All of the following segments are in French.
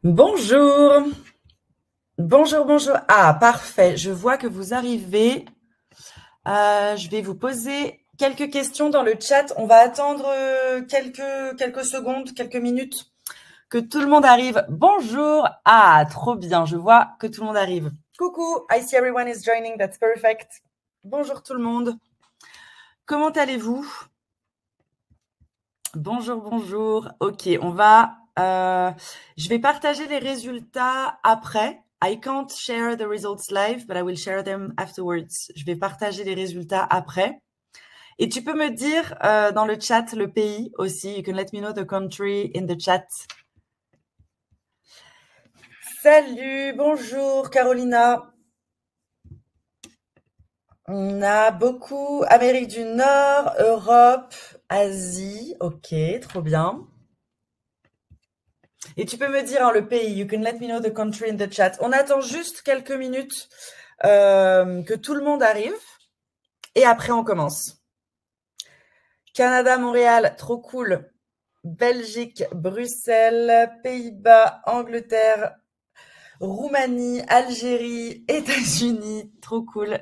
Bonjour, bonjour, bonjour. Ah, parfait. Je vois que vous arrivez. Je vais vous poser quelques questions dans le chat. On va attendre quelques secondes, quelques minutes que tout le monde arrive. Bonjour. Ah, trop bien. Je vois que tout le monde arrive. Coucou. I see everyone is joining. That's perfect. Bonjour tout le monde. Comment allez-vous? Bonjour, bonjour. Ok, je vais partager les résultats après. I can't share the results live, but I will share them afterwards. Je vais partager les résultats après. Et tu peux me dire dans le chat le pays aussi. You can let me know the country in the chat. Salut, bonjour Carolina. On a beaucoup Amérique du Nord, Europe, Asie. Ok, trop bien. Et tu peux me dire le pays. You can let me know the country in the chat. On attend juste quelques minutes que tout le monde arrive. Et après, on commence. Canada, Montréal, trop cool. Belgique, Bruxelles, Pays-Bas, Angleterre, Roumanie, Algérie, États-Unis, trop cool.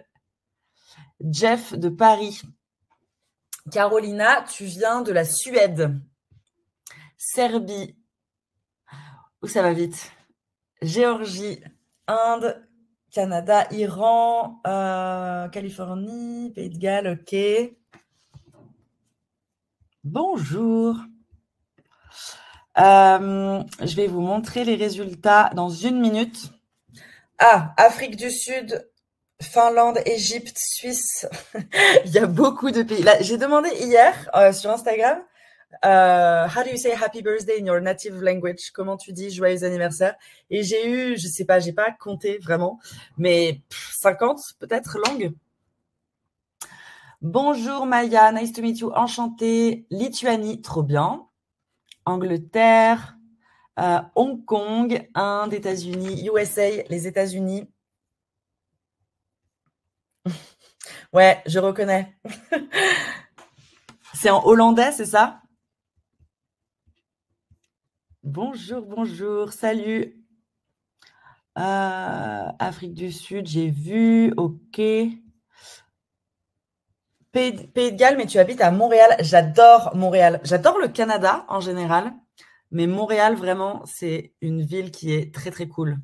Jeff de Paris. Carolina, tu viens de la Suède. Serbie. Où ça va vite. Géorgie, Inde, Canada, Iran, Californie, Pays de Galles, ok. Bonjour. Je vais vous montrer les résultats dans une minute. Ah, Afrique du Sud, Finlande, Égypte, Suisse. Il y a beaucoup de pays. Là, j'ai demandé hier sur Instagram, how do you say happy birthday in your native language? Comment tu dis joyeux anniversaire? Et j'ai eu, je sais pas, j'ai pas compté vraiment, mais 50 peut-être langues. Bonjour Maya, nice to meet you, enchantée. Lituanie, trop bien. Angleterre, Hong Kong, Inde, États-Unis, USA, les États-Unis. Ouais, je reconnais. C'est en hollandais, c'est ça? Bonjour, bonjour, salut. Afrique du Sud, j'ai vu, ok. Pays de Galles, mais tu habites à Montréal. J'adore Montréal. J'adore le Canada en général, mais Montréal, vraiment, c'est une ville qui est très, très cool.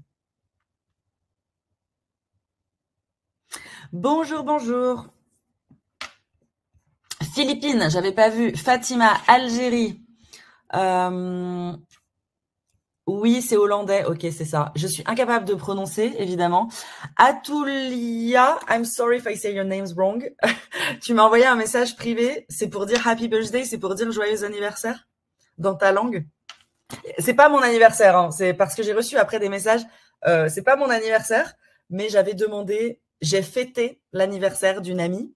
Bonjour, bonjour. Philippines, j'avais pas vu. Fatima, Algérie. Oui, c'est hollandais. Ok, c'est ça. Je suis incapable de prononcer, évidemment. Atulia, I'm sorry if I say your name's wrong. Tu m'as envoyé un message privé. C'est pour dire happy birthday, c'est pour dire joyeux anniversaire dans ta langue. C'est pas mon anniversaire, hein. C'est parce que j'ai reçu après des messages. C'est pas mon anniversaire, mais j'avais demandé, j'ai fêté l'anniversaire d'une amie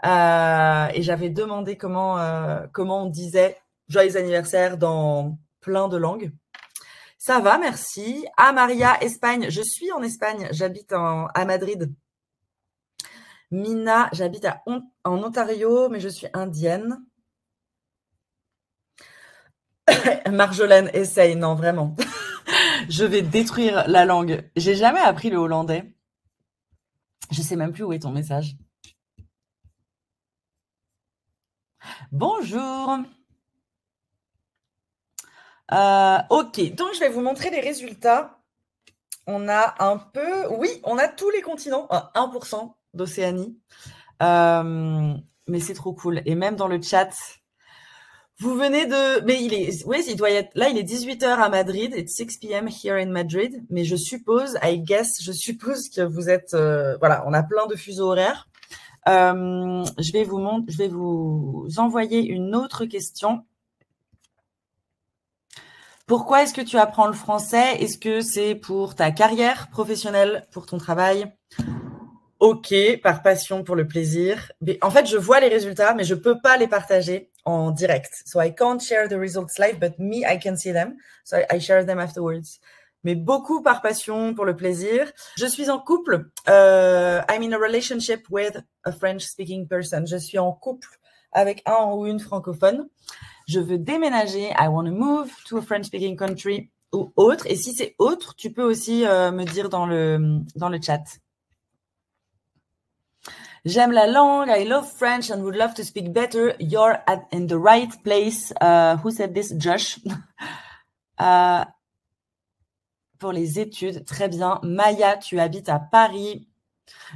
et j'avais demandé comment on disait joyeux anniversaire dans plein de langues. Ça va, merci. Ah, Maria, Espagne. Je suis en Espagne. J'habite à Madrid. Mina, j'habite en Ontario, mais je suis indienne. Marjolaine, essaye. Non, vraiment. Je vais détruire la langue. J'ai jamais appris le hollandais. Je sais même plus où est ton message. Bonjour. Ok, donc je vais vous montrer les résultats. On a un peu, oui, on a tous les continents, 1% d'Océanie. Mais c'est trop cool. Et même dans le chat, vous venez de, mais oui, il doit être, là, il est 18h à Madrid, it's 6 p.m. here in Madrid, mais je suppose que vous êtes, voilà, on a plein de fuseaux horaires. Je vais vous envoyer une autre question. Pourquoi est-ce que tu apprends le français? Est-ce que c'est pour ta carrière professionnelle, pour ton travail? Ok, par passion, pour le plaisir. Mais en fait, je vois les résultats, mais je peux pas les partager en direct. So I can't share the results live, but me, I can see them. So I share them afterwards. Mais beaucoup par passion, pour le plaisir. Je suis en couple. I'm in a relationship with a French-speaking person. Je suis en couple avec un ou une francophone. Je veux déménager. I want to move to a French-speaking country. ou autre. Et si c'est autre, tu peux aussi me dire dans le chat. J'aime la langue. I love French and would love to speak better. You're in the right place. Who said this? Josh. Pour les études, très bien. Maya, tu habites à Paris.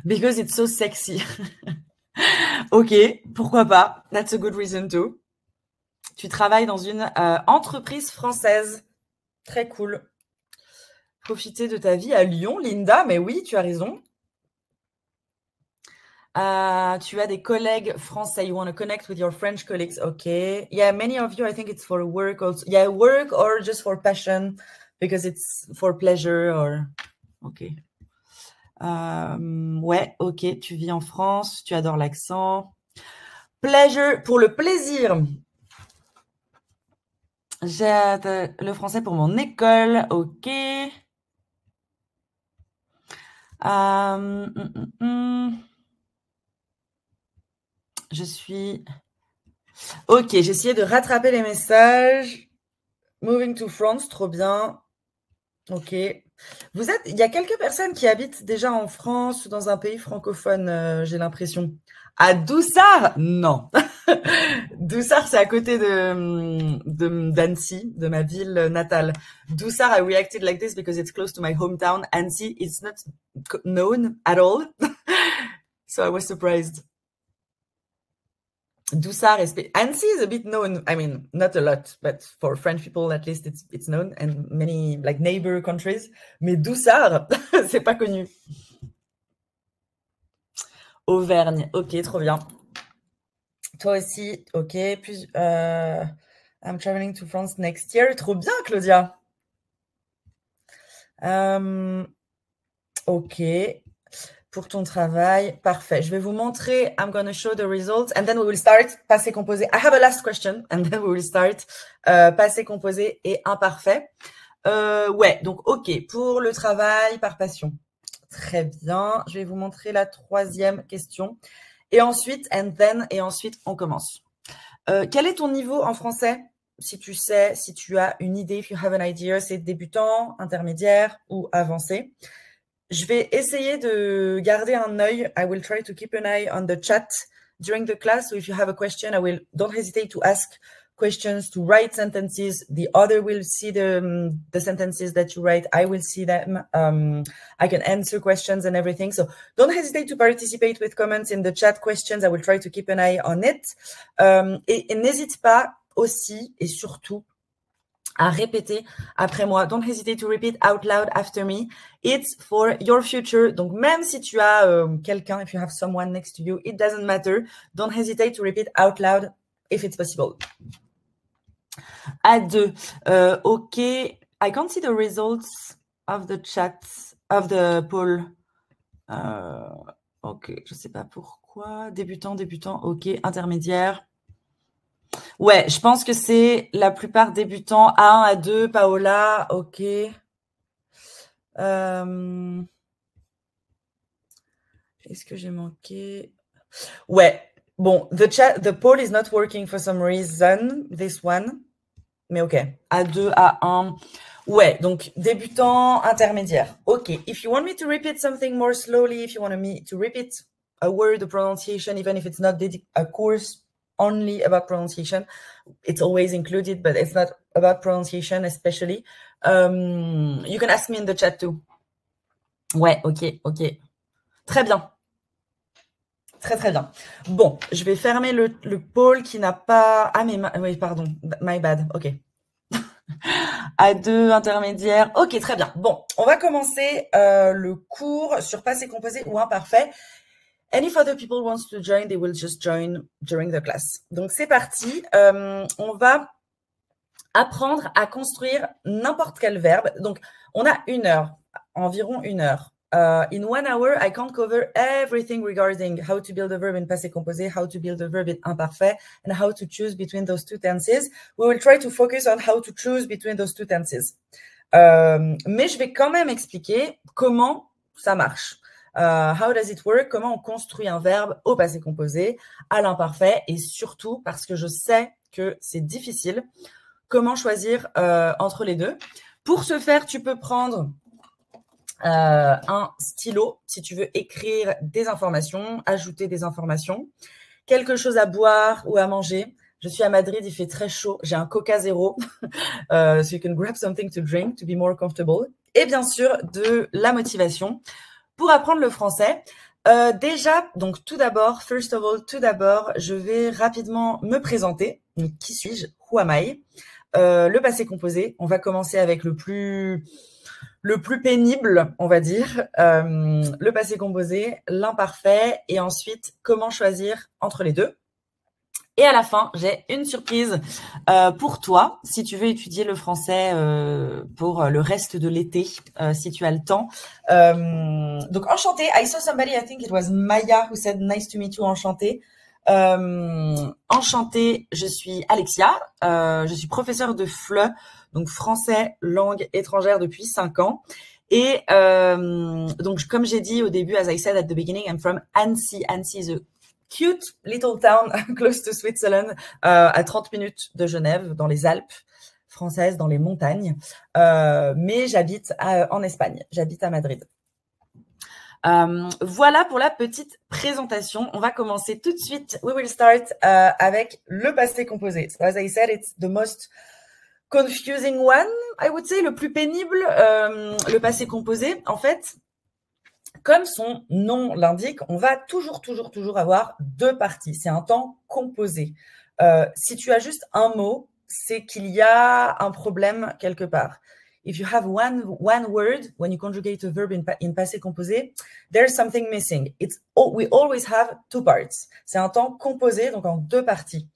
Because it's so sexy. Ok, pourquoi pas. That's a good reason too. Tu travailles dans une entreprise française. Très cool. Profiter de ta vie à Lyon, Linda. Mais oui, tu as raison. Tu as des collègues français. You want to connect with your French colleagues. Okay. Yeah, many of you, I think it's for work also. Yeah, work or just for passion because it's for pleasure or... Okay. Ouais, ok. Tu vis en France. Tu adores l'accent. Pleasure, pour le plaisir. J'ai le français pour mon école. Ok. Je suis... Ok, j'ai essayé de rattraper les messages. Moving to France, trop bien. Ok. Il y a quelques personnes qui habitent déjà en France ou dans un pays francophone, j'ai l'impression. À Doussard? Non. Doussard, c'est à côté d'Annecy, de ma ville natale. Doussard, I reacted like this because it's close to my hometown. Annecy, it's not known at all. So I was surprised. Doussard Annecy is a bit known. I mean, not a lot, but for French people, at least it's known, and many like neighbor countries. Mais Doussard, c'est pas connu. Auvergne, ok, trop bien. Toi aussi, ok. Puis, I'm traveling to France next year. Trop bien, Claudia. Ok. Pour ton travail, parfait. Je vais vous montrer. I'm going to show the results and then we will start passé composé. I have a last question and then we will start passé composé et imparfait. Ouais, donc ok. Pour le travail par passion. Très bien. Je vais vous montrer la troisième question. Et ensuite, on commence. Quel est ton niveau en français? Si tu sais, si tu as une idée, if you have an idea, c'est débutant, intermédiaire ou avancé. Je vais essayer de garder un œil. I will try to keep an eye on the chat during the class. So if you have a question, don't hesitate to ask questions, to write sentences. The other will see the sentences that you write. I will see them. I can answer questions and everything. So don't hesitate to participate with comments in the chat questions. I will try to keep an eye on it. Et n'hésite pas aussi et surtout à répéter après moi. Don't hesitate to repeat out loud after me. It's for your future. Donc, même si tu as quelqu'un, if you have someone next to you, it doesn't matter. Don't hesitate to repeat out loud if it's possible. À deux. Ok. I can't see the results of the chat, of the poll. Ok, je sais pas pourquoi. Débutant. Ok, intermédiaire. Ouais, je pense que c'est la plupart débutants. A1, A2, Paola, ok. Est-ce que j'ai manqué? Ouais, bon, the poll is not working for some reason, this one. Mais ok, A2, A1. Ouais, donc débutant, intermédiaire. Ok, if you want me to repeat something more slowly, if you want me to repeat a word, a pronunciation, even if it's not a course only about pronunciation, it's always included, but it's not about pronunciation especially. You can ask me in the chat too. Ouais, ok. Très bien. Très bien. Bon, je vais fermer le pôle qui n'a pas... Ah, mais... Oui, pardon. My bad. Ok. A2, intermédiaire. Ok, très bien. Bon, on va commencer le cours sur passé composé ou imparfait. And if other people want to join, they will just join during the class. Donc, c'est parti. On va apprendre à construire n'importe quel verbe. Donc, on a environ une heure. In 1 hour, I can't cover everything regarding how to build a verb in passé composé, how to build a verb in imparfait, and how to choose between those two tenses. We will try to focus on how to choose between those two tenses. Mais je vais quand même expliquer comment ça marche. How does it work? Comment on construit un verbe au passé composé, à l'imparfait, et surtout, parce que je sais que c'est difficile, comment choisir entre les deux. Pour ce faire, tu peux prendre un stylo si tu veux écrire des informations, ajouter des informations, quelque chose à boire ou à manger. Je suis à Madrid, il fait très chaud, j'ai un Coca Zéro, so you can grab something to drink to be more comfortable. Et bien sûr, de la motivation pour apprendre le français. Déjà, donc tout d'abord, je vais rapidement me présenter. Donc, qui suis-je? Who am I? Le passé composé. On va commencer avec le plus pénible, on va dire. Le passé composé, l'imparfait, et ensuite comment choisir entre les deux. Et à la fin, j'ai une surprise pour toi, si tu veux étudier le français pour le reste de l'été, si tu as le temps. Donc, enchantée. I saw somebody, I think it was Maya, who said, nice to meet you, enchantée. Enchantée, je suis Alexia. Je suis professeure de FLE, donc français, langue étrangère depuis 5 ans. Et donc, comme j'ai dit au début, as I said at the beginning, I'm from Annecy. Annecy is a cute little town close to Switzerland, à 30 minutes de Genève, dans les Alpes françaises, dans les montagnes. Mais j'habite en Espagne, j'habite à Madrid. Voilà pour la petite présentation. On va commencer tout de suite. We will start avec le passé composé. So as I said, it's the most confusing one, I would say, le plus pénible, le passé composé. En fait, comme son nom l'indique, on va toujours avoir deux parties. C'est un temps composé. Si tu as juste un mot, c'est qu'il y a un problème quelque part. If you have one word, when you conjugate a verb in passé composé, there's something missing. We always have two parts. C'est un temps composé, donc en deux parties.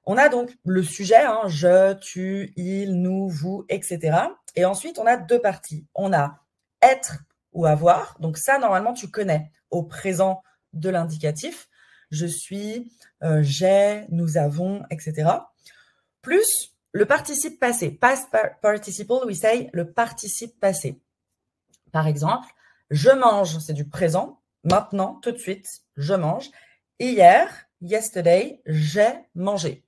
On a donc le sujet, hein, je, tu, il, nous, vous, etc. Et ensuite, on a deux parties. On a être ou avoir. Donc ça, normalement, tu connais au présent de l'indicatif. Je suis, j'ai, nous avons, etc. Plus le participe passé. Past participle, we say le participe passé. Par exemple, je mange, c'est du présent. Maintenant, tout de suite, je mange. Hier, yesterday, j'ai mangé.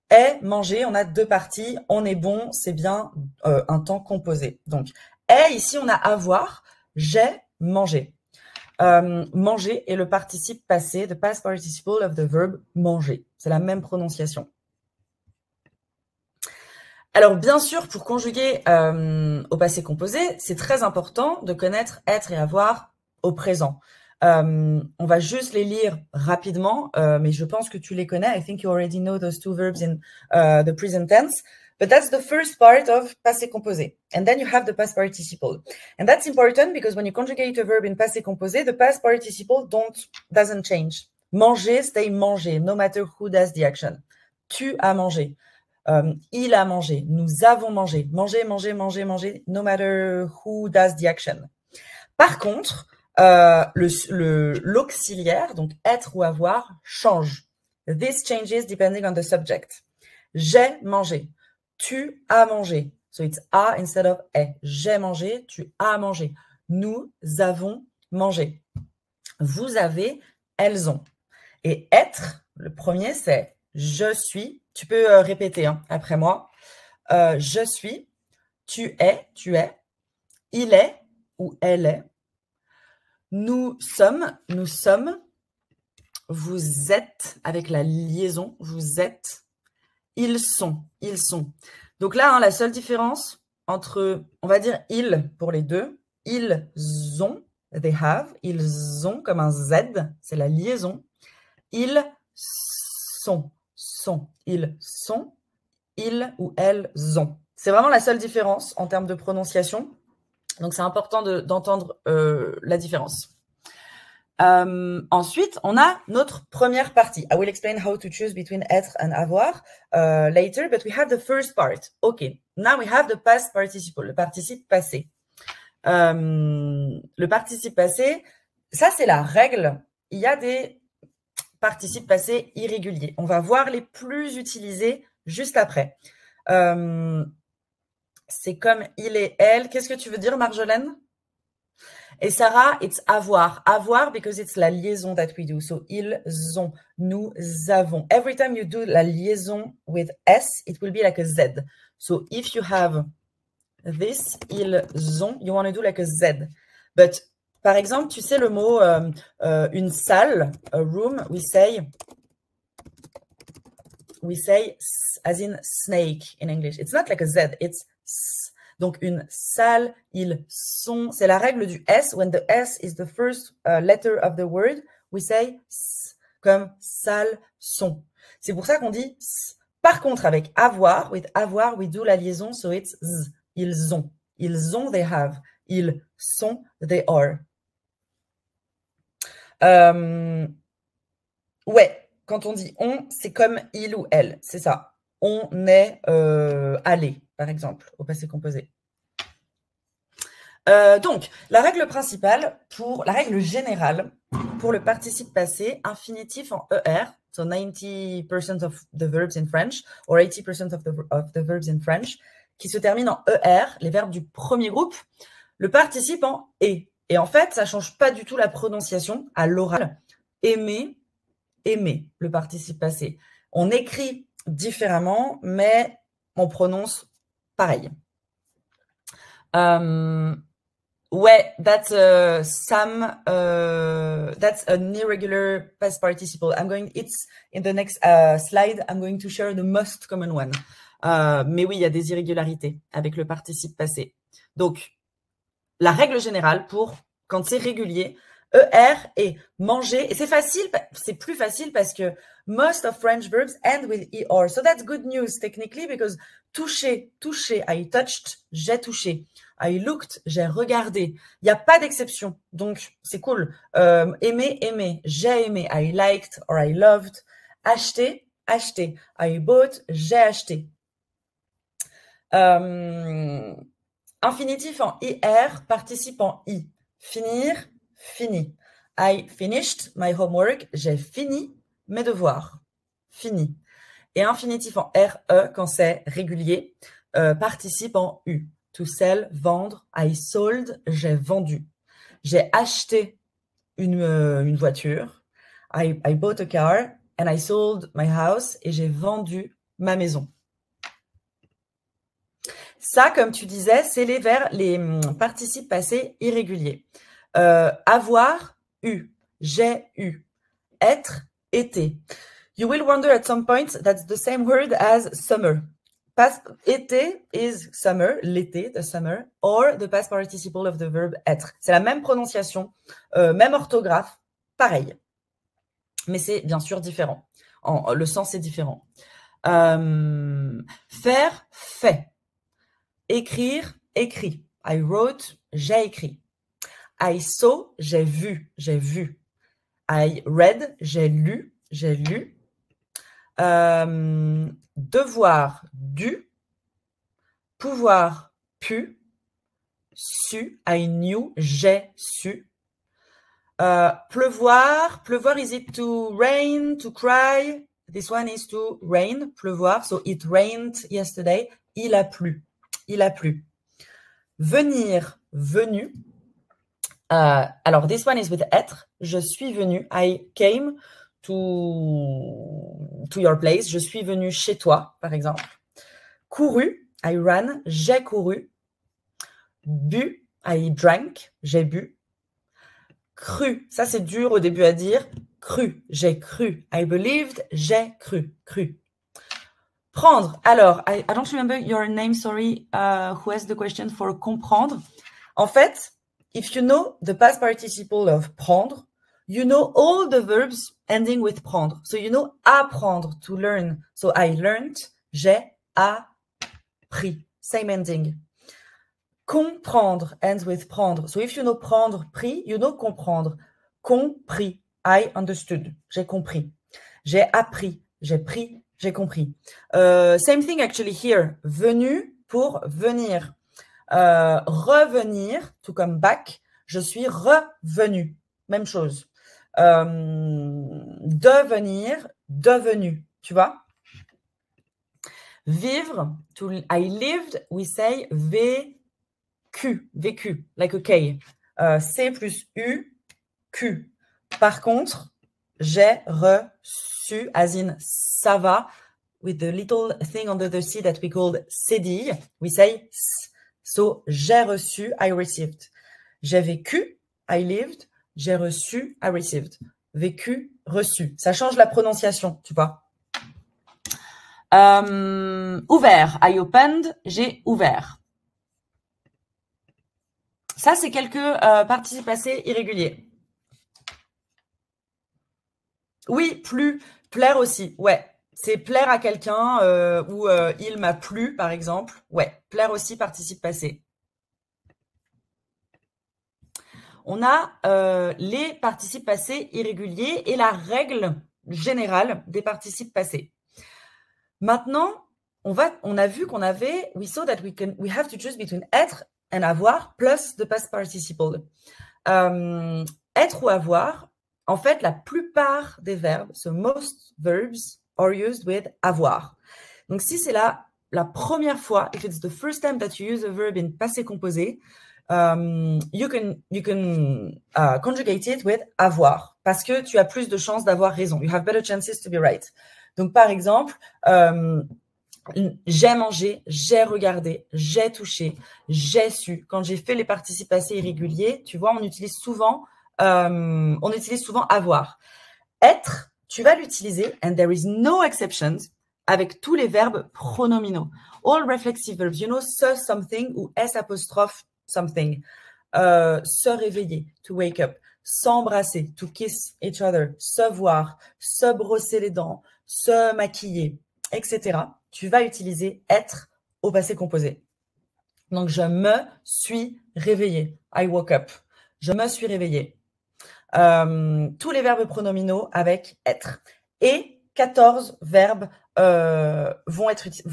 Est, manger, on a deux parties. On est bon, c'est bien un temps composé. Donc, est, ici, on a avoir. J'ai mangé. Manger est le participe passé, the past participle of the verb manger. C'est la même prononciation. Alors, bien sûr, pour conjuguer au passé composé, c'est très important de connaître être et avoir au présent. On va juste les lire rapidement, mais je pense que tu les connais. I think you already know those two verbs in the present tense. But that's the first part of passé composé. And then you have the past participle. And that's important because when you conjugate a verb in passé composé, the past participle doesn't change. Manger, stay manger, no matter who does the action. Tu as mangé. Il a mangé. Nous avons mangé. Manger, manger, manger, manger, no matter who does the action. Par contre, l'auxiliaire, donc être ou avoir, change. This changes depending on the subject. J'ai mangé. Tu as mangé. So it's a instead of est. J'ai mangé, tu as mangé. Nous avons mangé. Vous avez, elles ont. Et être, le premier, c'est je suis. Tu peux répéter après moi. Je suis. Tu es, tu es. Il est ou elle est. Nous sommes, nous sommes. Vous êtes, avec la liaison, vous êtes. Ils sont, ils sont. Donc là, la seule différence entre, on va dire ils pour les deux. Ils ont, they have. Ils ont comme un Z, c'est la liaison. Ils sont, ils sont. Ils ou elles ont. C'est vraiment la seule différence en termes de prononciation. Donc, c'est important d'entendre la différence. Ensuite, on a notre première partie. I will explain how to choose between être and avoir later, but we have the first part. Okay, now we have the past participle, le participe passé. Le participe passé, ça c'est la règle. Il y a des participes passés irréguliers. On va voir les plus utilisés juste après. C'est comme il et elle. Qu'est-ce que tu veux dire, Marjolaine? Et Sarah, it's avoir. Avoir because it's la liaison that we do. So, ils ont, nous avons. Every time you do la liaison with S, it will be like a Z. So, if you have this, ils ont. You want to do like a Z. But, par exemple, tu sais le mot une salle, a room, we say as in snake in English. It's not like a Z, it's S. Donc, une salle, ils sont. C'est la règle du S. When the S is the first letter of the word, we say S, comme salle, sont. C'est pour ça qu'on dit S. Par contre, avec avoir, with avoir, we do la liaison, so it's Z. Ils ont. Ils ont, they have. Ils sont, they are. Ouais, quand on dit on, c'est comme il ou elle, c'est ça. On est allé, par exemple, au passé composé. Donc, la règle principale, la règle générale pour le participe passé, infinitif en ER, so 90% of the verbs in French, or 80% of the verbs in French, qui se termine en ER, les verbes du premier groupe, le participe en et. Et en fait, ça ne change pas du tout la prononciation à l'oral. Aimer, aimer, le participe passé. On écrit différemment, mais on prononce pareil. Ouais, that's Sam. That's an irregular past participle. It's in the next slide. I'm going to share the most common one. Mais oui, il y a des irrégularités avec le participe passé. Donc, la règle générale pour quand c'est régulier, ER et manger. Et c'est facile, c'est plus facile parce que most of French verbs end with ER. So that's good news technically because toucher, toucher, I touched, j'ai touché. I looked, j'ai regardé. Il n'y a pas d'exception. Donc, c'est cool. Aimer, aimer, j'ai aimé. I liked or I loved. Acheter, acheter. I bought, j'ai acheté. Infinitif en IR, participe en I. Finir, fini. I finished my homework. J'ai fini mes devoirs. Fini. Et infinitif en RE, quand c'est régulier, participe en U. To sell, vendre. I sold, j'ai vendu. J'ai acheté une voiture. I bought a car and I sold my house. Et j'ai vendu ma maison. Ça, comme tu disais, c'est les participes passés irréguliers. Avoir, eu. J'ai eu. Être, été. You will wonder at some point that's the same word as summer. Été is summer, l'été, the summer, or the past participle of the verb être. C'est la même prononciation, même orthographe, pareil. Mais c'est bien sûr différent. Le sens est différent. Faire, fait. Écrire, écrit. I wrote, j'ai écrit. I saw, j'ai vu, j'ai vu. I read, j'ai lu, j'ai lu. Devoir, dû. Pouvoir, pu. Su, I knew, j'ai su. Pleuvoir, pleuvoir, is it to rain, to cry? This one is to rain, pleuvoir. So it rained yesterday. Il a plu. Il a plu. Venir, venu. Alors, this one is with être. Je suis venu. I came to your place. Je suis venu chez toi, par exemple. Couru. I ran. J'ai couru. Bu. I drank. J'ai bu. Cru. Ça, c'est dur au début à dire. Cru. J'ai cru. I believed. J'ai cru. Cru. Prendre. Alors, I don't remember your name, sorry, who has the question for comprendre. En fait, if you know the past participle of prendre, you know all the verbs ending with prendre. So you know apprendre, to learn. So I learned, j'ai appris. Same ending. Comprendre ends with prendre. So if you know prendre, pris, you know comprendre. Compris. I understood. J'ai compris. J'ai appris. J'ai pris. J'ai compris. Same thing actually here. Venu pour venir. Revenir, tout comme back. Je suis revenu. Même chose. Devenir, devenu. Tu vois? Vivre. I lived, we say vécu. Vécu. Like a K. C plus U, Q. Par contre, j'ai reçu, as in ça va, with the little thing under the C that we called cédille, we say So, j'ai reçu, I received. J'ai vécu, I lived. J'ai reçu, I received. Vécu, reçu. Ça change la prononciation, tu vois. Ouvert, I opened. J'ai ouvert. Ça, c'est quelques participes passés irréguliers. Oui, plus. Plaire aussi, ouais. C'est plaire à quelqu'un ou il m'a plu, par exemple. Ouais, plaire aussi, participe passé. On a les participes passés irréguliers et la règle générale des participes passés. Maintenant, on a vu qu'on avait, we saw that we have to choose between être and avoir plus the past participle. Être ou avoir, en fait, la plupart des verbes, so most verbs are used with avoir. Donc, si c'est la première fois, if it's the first time that you use a verb in passé composé, you can conjugate it with avoir parce que tu as plus de chances d'avoir raison. You have better chances to be right. Donc, par exemple, j'ai mangé, j'ai regardé, j'ai touché, j'ai su. Quand j'ai fait les participes passés irréguliers, tu vois, on utilise souvent avoir. Être, tu vas l'utiliser, and there is no exceptions, avec tous les verbes pronominaux. All reflexive verbs, you know, se something ou s apostrophe something. Se réveiller, to wake up. S'embrasser, to kiss each other. Se voir, se brosser les dents, se maquiller, etc. Tu vas utiliser être au passé composé. Donc, je me suis réveillée. I woke up. Je me suis réveillée. Tous les verbes pronominaux avec être. Et 14 verbes vont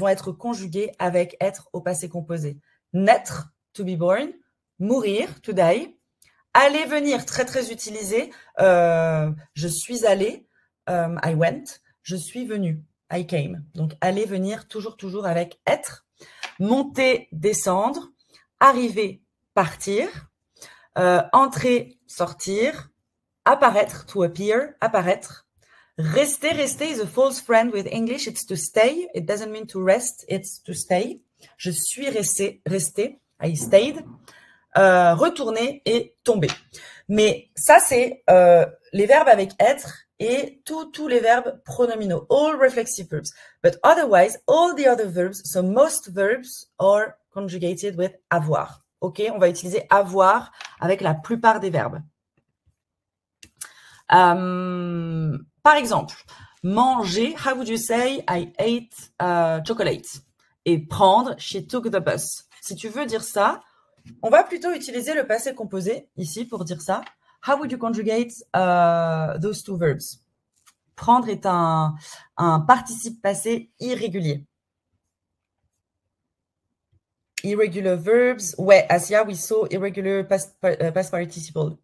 être conjugués avec être au passé composé. Naître, to be born. Mourir, to die. Aller, venir, très très utilisé. Je suis allé, I went. Je suis venu, I came. Donc, aller, venir, toujours avec être. Monter, descendre. Arriver, partir. Entrer, sortir. Apparaître, to appear, apparaître. Rester is a false friend with English. It's to stay. It doesn't mean to rest. It's to stay. Je suis resté. I stayed. Retourner et tomber. Mais ça, c'est les verbes avec être et tous les verbes pronominaux. All reflexive verbs. But otherwise, all the other verbs, so most verbs are conjugated with avoir. OK, on va utiliser avoir avec la plupart des verbes. Par exemple, manger, how would you say I ate chocolate? Et prendre, she took the bus. Si tu veux dire ça, on va plutôt utiliser le passé composé ici pour dire ça. How would you conjugate those two verbs? Prendre est un participe passé irrégulier. Irregular verbs. Ouais, Asia, we saw irregular past participle.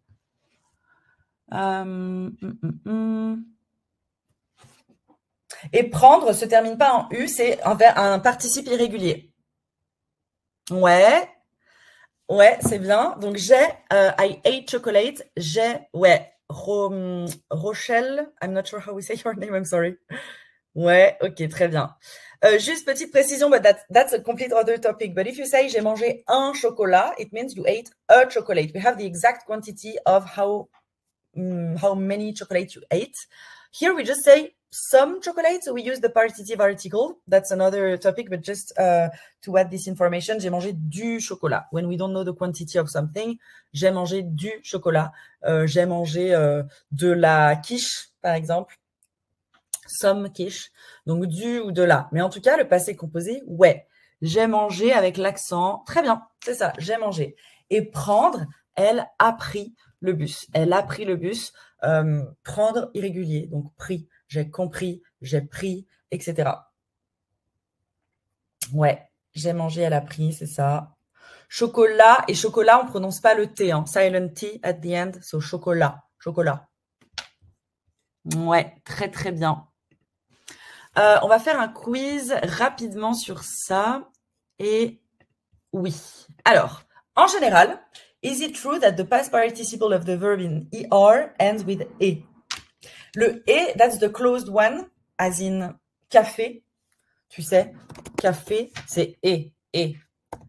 Et prendre se termine pas en U, c'est un participe irrégulier. Ouais, c'est bien. Donc, j'ai I ate chocolate. J'ai, Rochelle. I'm not sure how we say your name, I'm sorry. Ouais, ok, très bien. Juste petite précision, but that's a complete other topic. But if you say j'ai mangé un chocolat, it means you ate a chocolate. We have the exact quantity of how many chocolates you ate. Here we just say some chocolate, so we use the partitive article. That's another topic, but just to add this information, j'ai mangé du chocolat. When we don't know the quantity of something, j'ai mangé du chocolat. J'ai mangé de la quiche, par exemple. Some quiche. Donc du ou de la. Mais en tout cas, le passé composé, ouais. J'ai mangé avec l'accent. Très bien, c'est ça, j'ai mangé. Et prendre, elle a pris le bus. Elle a pris le bus. Prendre irrégulier, donc pris. J'ai compris, j'ai pris, etc. Ouais, j'ai mangé, elle a pris, c'est ça. Chocolat, et chocolat, on ne prononce pas le T, hein. Silent T at the end, so chocolat. Ouais, très très bien. On va faire un quiz rapidement sur ça. Et oui. Alors, en général, is it true that the past participle of the verb in ER ends with E? Le E, that's the closed one, as in café. Tu sais, café, c'est E.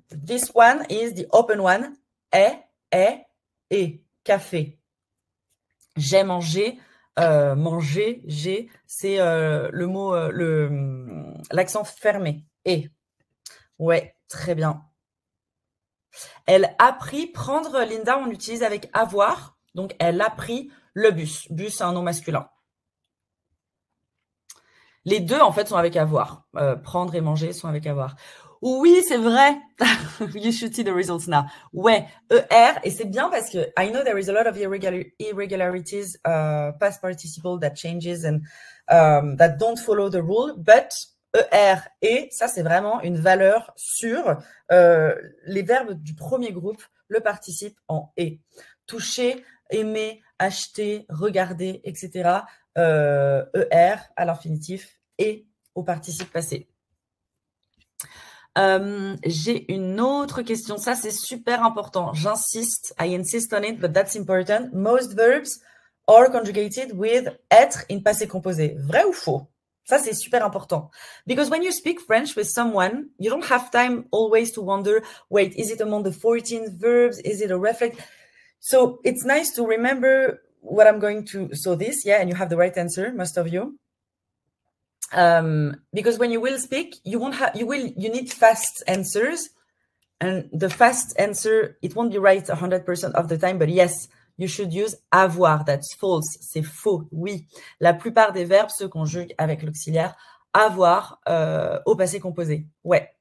This one is the open one. Et. Café. J'ai mangé. Manger, j'ai, c'est le mot, l'accent fermé. Et. Ouais, très bien. Elle a pris, prendre, Linda, on l'utilise avec avoir. Donc, elle a pris le bus. Bus, c'est un nom masculin. Les deux, en fait, sont avec avoir. Prendre et manger sont avec avoir. Oui, c'est vrai. You should see the results now. Ouais, ER, et c'est bien parce que I know there is a lot of irregularities, past participle that changes and that don't follow the rule, but ER et, ça c'est vraiment une valeur sur les verbes du premier groupe, le participe en et. Toucher, aimer, acheter, regarder, etc. ER à l'infinitif et au participe passé. J'ai une autre question. Ça, c'est super important. J'insiste. I insist on it, but that's important. Most verbs are conjugated with être in passé composé. Vrai ou faux? Ça, c'est super important. Because when you speak French with someone, you don't have time always to wonder, wait, is it among the 14 verbs? Is it a reflex? So it's nice to remember what I'm going to... So this, yeah, and you have the right answer, most of you. Because when you will speak, you need fast answers, and the fast answer, it won't be right 100% of the time, but yes, you should use avoir. That's false. C'est faux. Oui. La plupart des verbes se conjuguent avec l'auxiliaire avoir au passé composé. Ouais.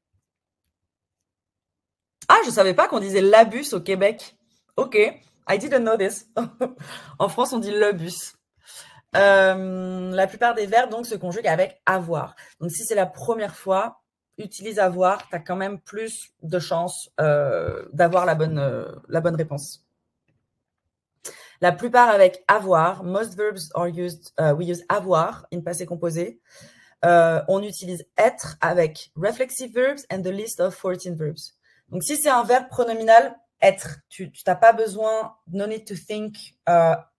Ah, je savais pas qu'on disait la bus au Québec. Ok. I didn't know this. En France, on dit le bus. La plupart des verbes donc se conjuguent avec avoir. Donc si c'est la première fois, utilise avoir, tu as quand même plus de chances d'avoir la bonne réponse. La plupart avec avoir, most verbs are used, we use avoir in passé composé. On utilise être avec reflexive verbs and the list of 14 verbs. Donc si c'est un verbe pronominal, être, tu n'as pas besoin, no need to think,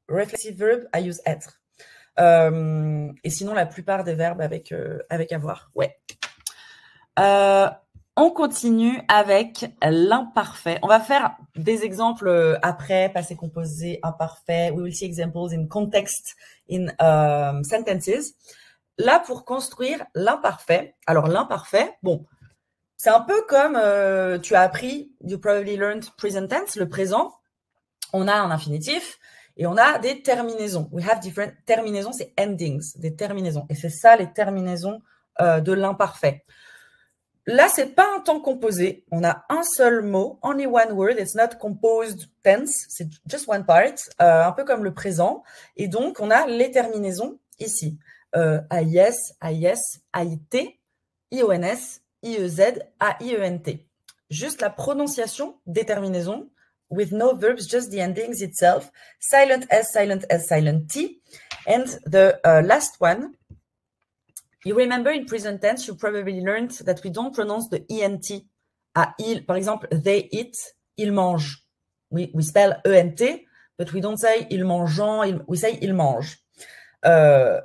reflexive verb, I use être. Et sinon, la plupart des verbes avec avoir. Ouais. On continue avec l'imparfait. On va faire des exemples après, passé composé, imparfait. We will see examples in context, in sentences. Là, pour construire l'imparfait. Alors, l'imparfait, bon, c'est un peu comme tu as appris, you probably learned present tense, le présent. On a un infinitif. Et on a des terminaisons. We have different terminaisons, c'est endings, des terminaisons. Et c'est ça, les terminaisons de l'imparfait. Là, c'est pas un temps composé. On a un seul mot, only one word. It's not composed tense. C'est just one part, un peu comme le présent. Et donc, on a les terminaisons ici. AIS, AIS, AIT, IONS, IEZ, AIENT. Juste la prononciation des terminaisons. With no verbs, just the endings itself. Silent S, silent T. And the last one, you remember in present tense, you probably learned that we don't pronounce the ENT. Il, par exemple, they eat, ils mangent. We spell ENT, but we don't say ils mangeant, we say ils mangent.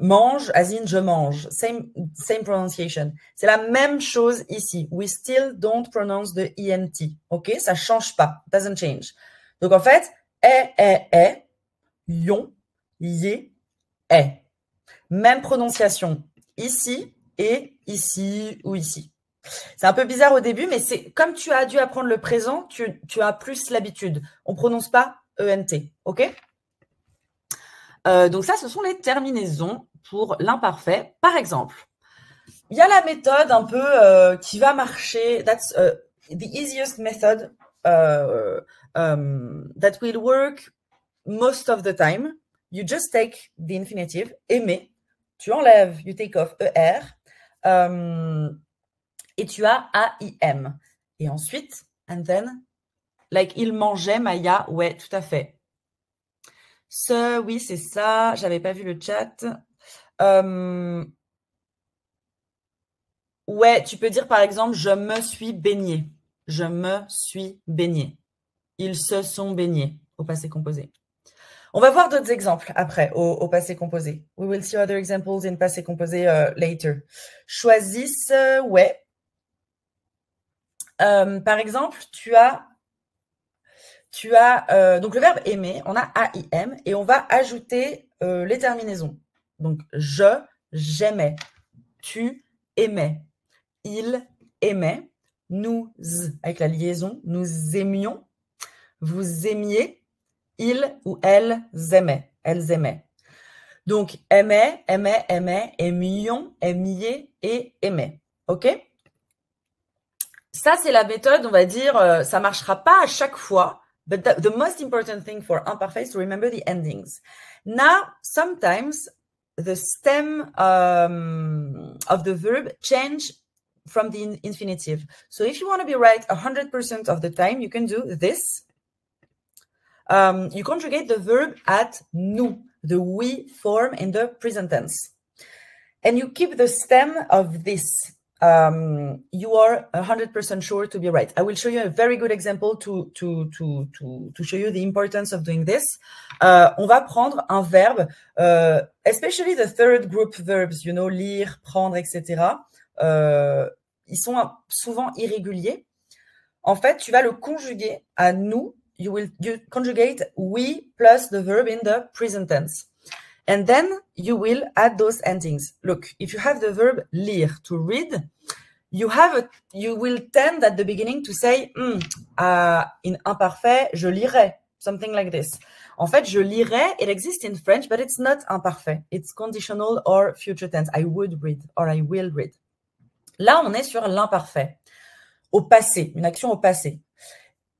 Mange, as in je mange. Same pronunciation. C'est la même chose ici. We still don't pronounce the ENT. OK? Ça change pas. Doesn't change. Donc, en fait, yon, yé, est. Même prononciation ici et ici ou ici. C'est un peu bizarre au début, mais c'est comme tu as dû apprendre le présent, tu as plus l'habitude. On prononce pas ENT. OK? Donc ça, ce sont les terminaisons pour l'imparfait. Par exemple, il y a la méthode un peu qui va marcher. That's the easiest method that will work most of the time. You just take the infinitive, aimer. Tu enlèves, you take off ER. Et tu as AIM. Et ensuite, and then, like, il mangeait, Maya. Ouais, tout à fait. Oui, c'est ça. J'avais pas vu le chat. Ouais, tu peux dire par exemple, je me suis baigné. Je me suis baigné. Ils se sont baignés au passé composé. On va voir d'autres exemples après au passé composé. We will see other examples in passé composé later. Choisissent, ouais. par exemple, tu as donc le verbe aimer, on a AIM et on va ajouter les terminaisons. Donc, j'aimais, tu aimais, il aimait, nous, avec la liaison, nous aimions, vous aimiez, ils ou elles aimaient. Donc, aimait, aimions, aimiez et aimait. OK? Ça, c'est la méthode, on va dire, ça marchera pas à chaque fois. But the most important thing for imperfect is to remember the endings. Now, sometimes the stem of the verb change from the infinitive. So if you want to be right 100% of the time, you can do this. You conjugate the verb at nous, the we form in the present tense. And you keep the stem of this. You are 100% sure to be right. I will show you a very good example to show you the importance of doing this. On va prendre un verbe, especially the third group verbs, you know, lire, prendre, etc. Ils sont souvent irréguliers. En fait, tu vas le conjuguer à nous. You conjugate we plus the verb in the present tense. And then you will add those endings. Look, if you have the verb lire, to read, you will tend at the beginning to say, in imparfait, je lirai, something like this. En fait, je lirai, it exists in French, but it's not imparfait. It's conditional or future tense. I would read or I will read. Là, on est sur l'imparfait. Au passé, une action au passé.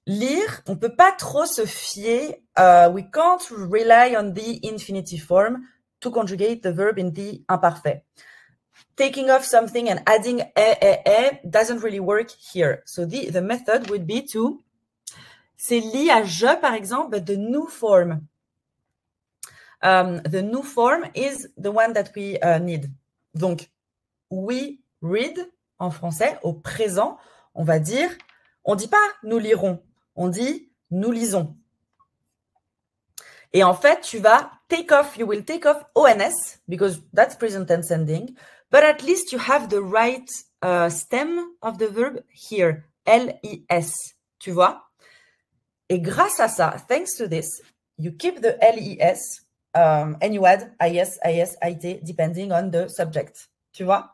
Lire, on peut pas trop se fier. We can't rely on the infinitive form to conjugate the verb in the imparfait. Taking off something and adding doesn't really work here. So the method would be to, c'est li à je par exemple, but the new form. The new form is the one that we need. Donc, we read en français, au présent, on va dire, on dit pas nous lirons. On dit nous lisons. Et en fait, you will take off ONS because that's present tense ending, but at least you have the right stem of the verb here, LIS, tu vois? Et grâce à ça, thanks to this, you keep the LIS and you add IS, IT, depending on the subject, tu vois?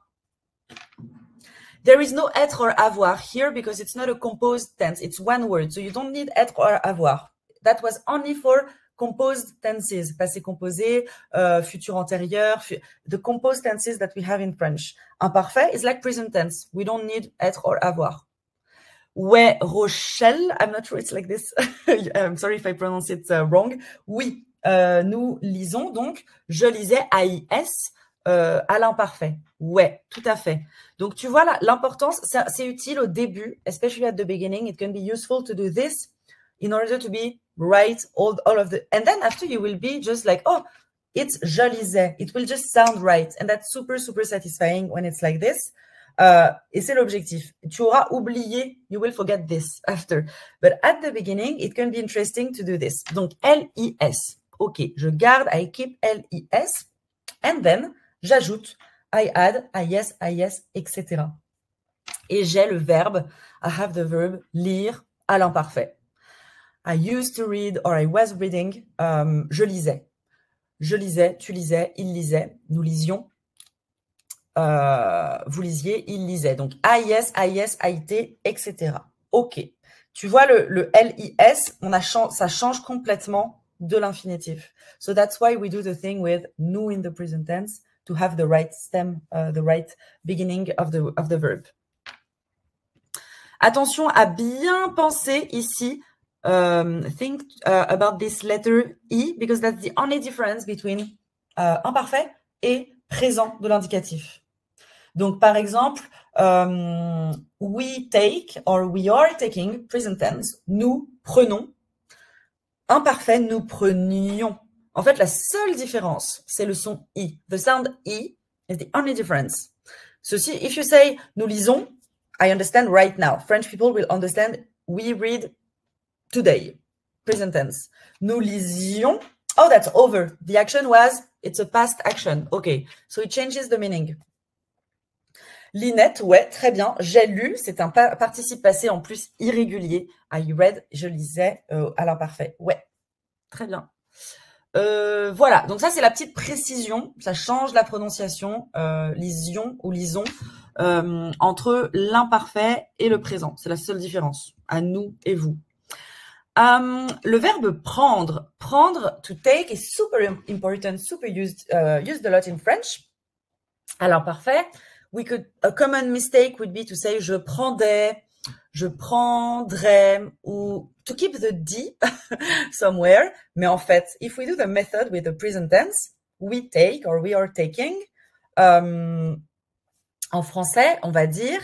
There is no être or avoir here because it's not a composed tense. It's one word. So you don't need être or avoir. That was only for composed tenses. Passé composé, futur antérieur, the composed tenses that we have in French. Imparfait is like present tense. We don't need être or avoir. Ouais, Rochelle, I'm not sure it's like this. I'm sorry if I pronounce it wrong. Oui, nous lisons donc, je lisais AIS à l'imparfait. Ouais, tout à fait. Donc, tu vois, l'importance, c'est utile au début, especially at the beginning. It can be useful to do this in order to be right all of the... And then after you will be just like, oh, it's je lisais. It will just sound right. And that's super, super satisfying when it's like this. Et c'est l'objectif. Tu auras oublié, you will forget this after. But at the beginning, it can be interesting to do this. Donc, LIS. OK, je garde, I keep LIS. And then, j'ajoute, I add, IS, etc. Et j'ai le verbe, I have the verb lire à l'imparfait. I used to read or I was reading. Je lisais. Je lisais, tu lisais, il lisait, nous lisions. Vous lisiez, il lisait. Donc, AIS, IT, etc. OK. Tu vois, le LIS, ça change complètement de l'infinitif. So that's why we do the thing with nous in the present tense to have the right stem, the right beginning of the verb. Attention à bien penser ici. Think about this letter E because that's the only difference between imparfait et présent de l'indicatif. Donc, par exemple, we take or we are taking, present tense, nous prenons. Imparfait, nous prenions. En fait, la seule différence, c'est le son I. The sound I is the only difference. Ceci, if you say, nous lisons, I understand right now. French people will understand, we read today. Present tense. Nous lisions, oh, that's over. The action was, it's a past action. Okay, so it changes the meaning. Linette, ouais, très bien. J'ai lu, c'est un participe passé en plus irrégulier. I read, je lisais à l'imparfait. Ouais, très bien. Voilà, donc ça c'est la petite précision, ça change la prononciation, lision ou lison, entre l'imparfait et le présent. C'est la seule différence, à nous et vous. Le verbe prendre. Prendre, to take, is super important, super used a lot in French. À l'imparfait, a common mistake would be to say je prendrais, je prendrais, ou to keep the D somewhere. Mais en fait, if we do the method with the present tense, we take or we are taking, en français, on va dire,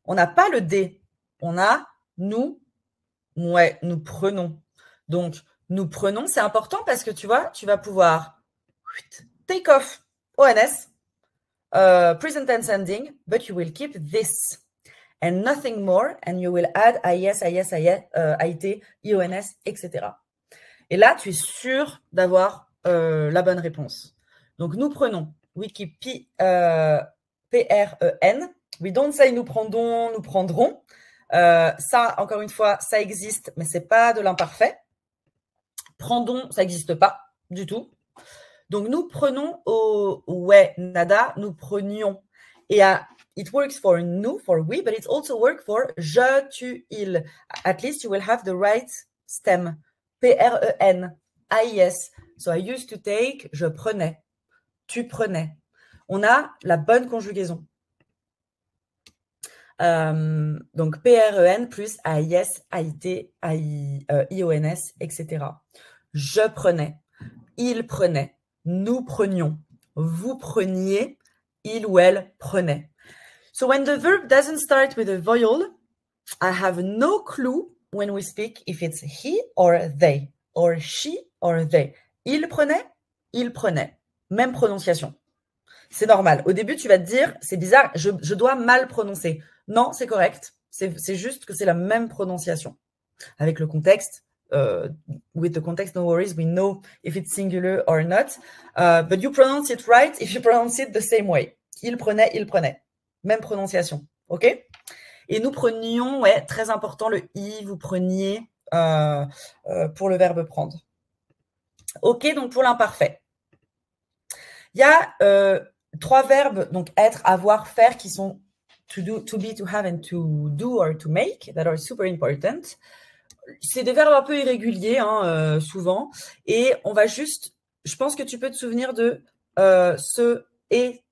on n'a pas le D, on a nous, ouais, nous prenons. Donc, nous prenons, c'est important parce que tu vois, tu vas pouvoir take off, ONS, present tense ending, but you will keep this and nothing more, and you will add IS, IS, IS, IT, IONS, etc. Et là, tu es sûr d'avoir la bonne réponse. Donc, nous prenons. We keep PREN. We don't say nous prendrons, nous prendrons. Ça, encore une fois, ça existe, mais c'est pas de l'imparfait. Prendons, ça n'existe pas du tout. Donc, nous prenons au ouais, nada, nous prenions. Et it works for nous, for we, but it also works for je, tu, il. At least you will have the right stem. PREN, AIS. So I used to take, je prenais. Tu prenais. On a la bonne conjugaison. Donc PREN plus AIS, AIT, IONS, etc. Je prenais. Il prenait. Nous prenions. Vous preniez. Il ou elle prenait. So when the verb doesn't start with a vowel, I have no clue when we speak if it's he or they, or she or they. Il prenait. Même prononciation. C'est normal. Au début, tu vas te dire, c'est bizarre, je dois mal prononcer. Non, c'est correct. C'est juste que c'est la même prononciation. Avec le contexte, with the context, no worries, we know if it's singular or not. But you pronounce it right if you pronounce it the same way. Il prenait. Même prononciation. OK? Et nous prenions, ouais, très important, le i, vous preniez pour le verbe prendre. OK, donc pour l'imparfait. Il y a 3 verbes, donc être, avoir, faire, qui sont to do, to be, to have, and to do or to make, that are super important. C'est des verbes un peu irréguliers, hein, souvent. Et on va juste, je pense que tu peux te souvenir de ce, et,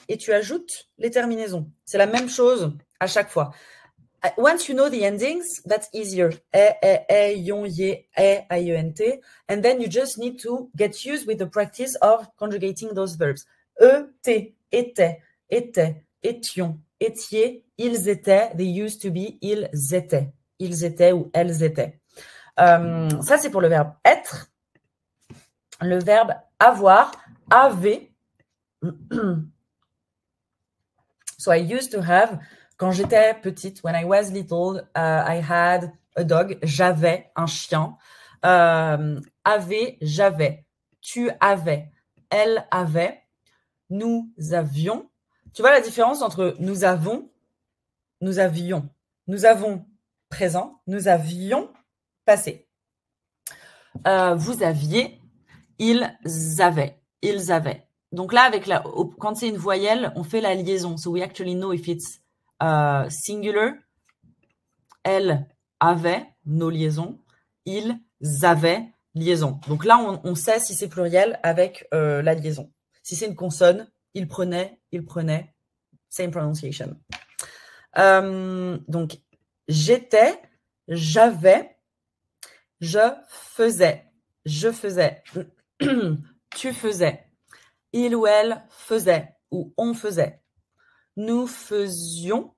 et tu ajoutes les terminaisons. C'est la même chose à chaque fois. Once you know the endings, that's easier. Yon, ye, IENT. And then you just need to get used with the practice of conjugating those verbs. Était, étions, étiez, ils étaient, they used to be, ils étaient ou elles étaient. Ça, c'est pour le verbe être. Le verbe avoir, avait. So I used to have, quand j'étais petite, when I was little, I had a dog. J'avais un chien. Avait, j'avais. Tu avais. Elle avait. Nous avions. Tu vois la différence entre nous avons, nous avions. Nous avons présent, nous avions passé. Vous aviez, ils avaient. Ils avaient. Donc là, quand c'est une voyelle, on fait la liaison. So we actually know if it's singular. Elle avait, nos liaisons. Ils avaient, liaison. Donc là, on sait si c'est pluriel avec la liaison. Si c'est une consonne, il prenait, same pronunciation. Donc, j'étais, j'avais, je faisais, tu faisais, il ou elle faisait, ou on faisait, nous faisions,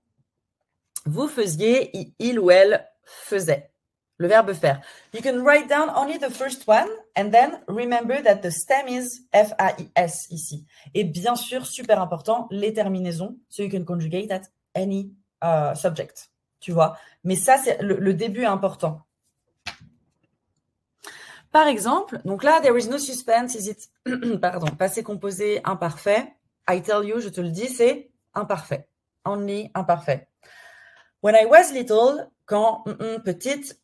vous faisiez, il ou elle faisait. Le verbe faire. You can write down only the first one and then remember that the stem is FAIS ici. Et bien sûr, super important, les terminaisons. So you can conjugate at any subject. Tu vois. Mais ça, c'est le début est important. Par exemple, donc là, there is no suspense. Is it, pardon, passé composé imparfait. I tell you, je te le dis, c'est imparfait. only imparfait. When I was little, quand petite,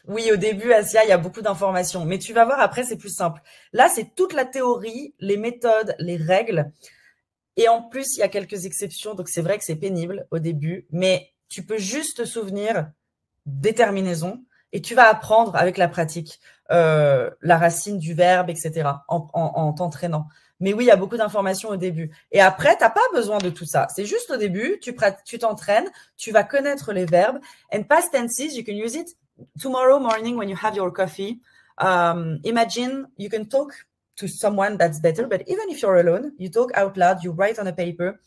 oui, au début, Asia, il y a beaucoup d'informations, mais tu vas voir, après, c'est plus simple. Là, c'est toute la théorie, les méthodes, les règles. Et en plus, il y a quelques exceptions, donc c'est vrai que c'est pénible au début, mais tu peux juste te souvenir des terminaisons et tu vas apprendre avec la pratique la racine du verbe, etc., en t'entraînant. Mais oui, il y a beaucoup d'informations au début. Et après, tu n'as pas besoin de tout ça. C'est juste au début, tu t'entraînes, tu vas connaître les verbes. And past tenses, you can use it tomorrow morning when you have your coffee. Imagine you can talk to someone that's better, but even if you're alone, you talk out loud, you write on a paper,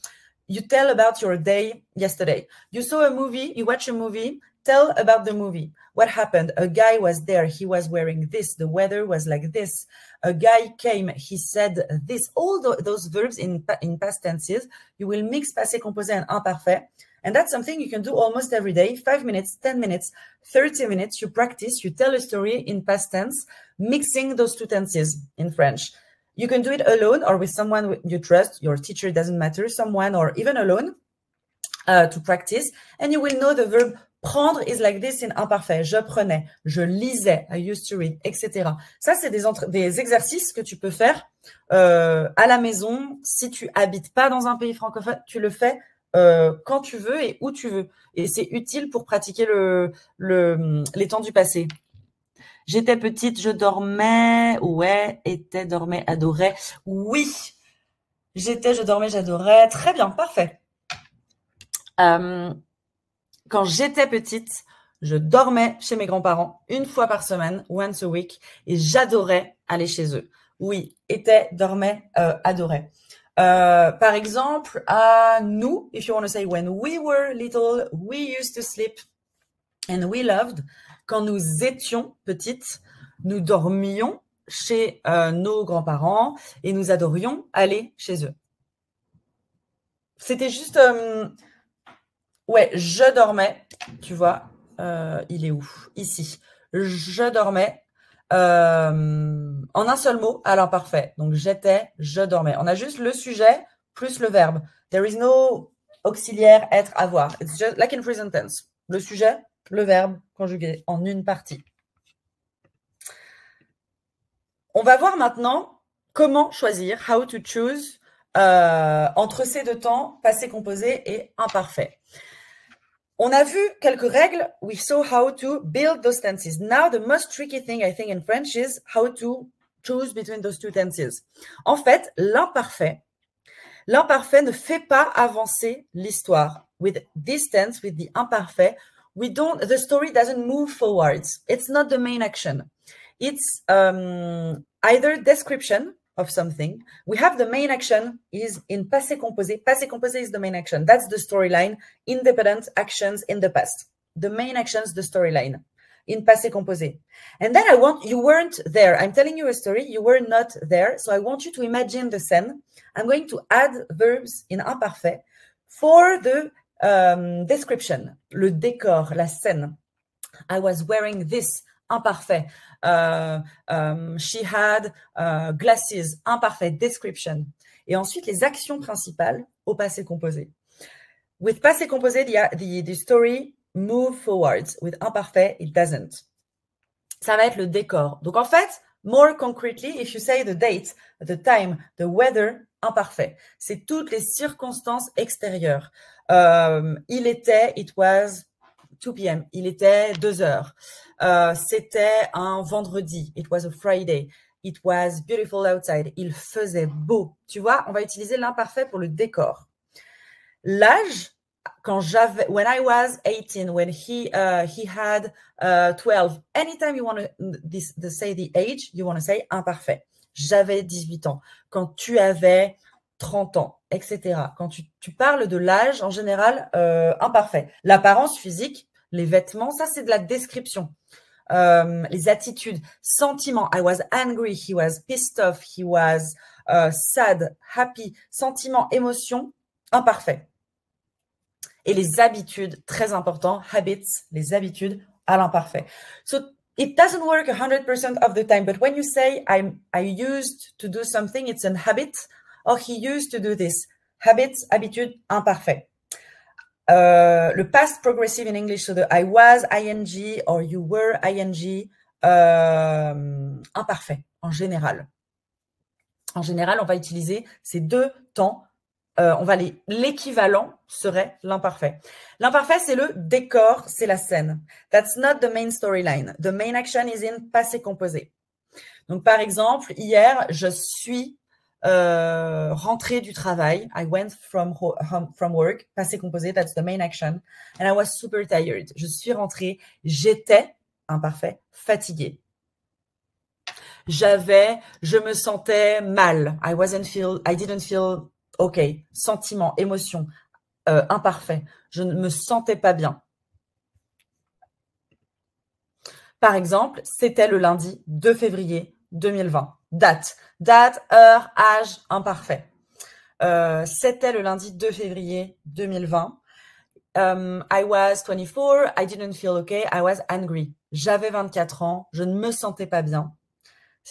you tell about your day yesterday. You saw a movie, you watch a movie, tell about the movie. What happened? A guy was there. He was wearing this. The weather was like this. A guy came. He said this. All those verbs in past tenses, you will mix passé composé and imparfait. And that's something you can do almost every day. 5 minutes, 10 minutes, 30 minutes. You practice. You tell a story in past tense, mixing those two tenses in French. You can do it alone or with someone you trust. Your teacher, doesn't matter. Someone or even alone to practice. And you will know the verb prendre is like this in imparfait. Je prenais, je lisais, I used to read, etc. Ça, c'est des exercices que tu peux faire à la maison. Si tu habites pas dans un pays francophone, tu le fais quand tu veux et où tu veux. Et c'est utile pour pratiquer les temps du passé. J'étais petite, je dormais. Ouais, était, dormais, adorais. Oui. J'étais, je dormais, j'adorais. Très bien, parfait. Quand j'étais petite, je dormais chez mes grands-parents une fois par semaine, once a week, et j'adorais aller chez eux. Oui, était, dormait, adorait. Par exemple, à nous, if you want to say when we were little, we used to sleep and we loved. Quand nous étions petites, nous dormions chez nos grands-parents et nous adorions aller chez eux. C'était juste... ouais, je dormais, tu vois, il est où? Ici. Je dormais en un seul mot à l'imparfait. Donc, j'étais, je dormais. On a juste le sujet plus le verbe. There is no auxiliaire, être, avoir. It's just like in present tense. Le sujet, le verbe conjugué en une partie. On va voir maintenant comment choisir, how to choose, entre ces deux temps, passé composé et imparfait. On a vu quelques règles. We saw how to build those tenses. Now, the most tricky thing, I think, in French is how to choose between those two tenses. En fait, l'imparfait ne fait pas avancer l'histoire. With this tense, with the imparfait, the story doesn't move forwards. It's not the main action. It's either description of something. We have the main action is in passé composé. Passé composé is the main action. That's the storyline. Independent actions in the past. The main actions, the storyline in passé composé. And then you weren't there. I'm telling you a story. You were not there. So I want you to imagine the scene. I'm going to add verbs in imparfait for the description, le décor, la scène. I was wearing this, imparfait. She had glasses, imparfait, description. Et ensuite, les actions principales au passé composé. With passé composé, the story move forwards. With imparfait, it doesn't. Ça va être le décor. Donc, en fait, more concretely, if you say the date, the time, the weather, imparfait. C'est toutes les circonstances extérieures. It was 2 p.m. Il était 2 heures. C'était un vendredi. It was a Friday. It was beautiful outside. Il faisait beau. Tu vois, on va utiliser l'imparfait pour le décor. L'âge, when I was 18, when he had 12, anytime you want to say the age, you want to say imparfait. J'avais 18 ans. Quand tu avais 30 ans, etc. Quand tu parles de l'âge, en général, imparfait. L'apparence physique, les vêtements, ça, c'est de la description. Les attitudes, sentiments. I was angry, he was pissed off, he was sad, happy. Sentiments, émotions, imparfait. Et les habitudes, très important, habits, les habitudes à l'imparfait. So, it doesn't work 100% of the time, but when you say I used to do something, it's an habit, or he used to do this. Habits, habitude, imparfait. Le past progressive in English, so the I was, ing, or you were, ing, imparfait, en général. En général, on va utiliser ces deux temps. L'équivalent serait l'imparfait. L'imparfait, c'est le décor, c'est la scène. That's not the main storyline. The main action is in passé composé. Donc, par exemple, hier, je suis rentrée du travail. I went from work, passé composé, that's the main action. And I was super tired. Je suis rentrée, j'étais, imparfait, fatiguée. Je me sentais mal. I didn't feel okay. Sentiment, émotion, imparfait. Je ne me sentais pas bien. Par exemple, c'était le lundi 2 février 2020. Date, heure, âge, imparfait. C'était le lundi 2 février 2020. I was 24. I didn't feel okay. I was angry. J'avais 24 ans. Je ne me sentais pas bien.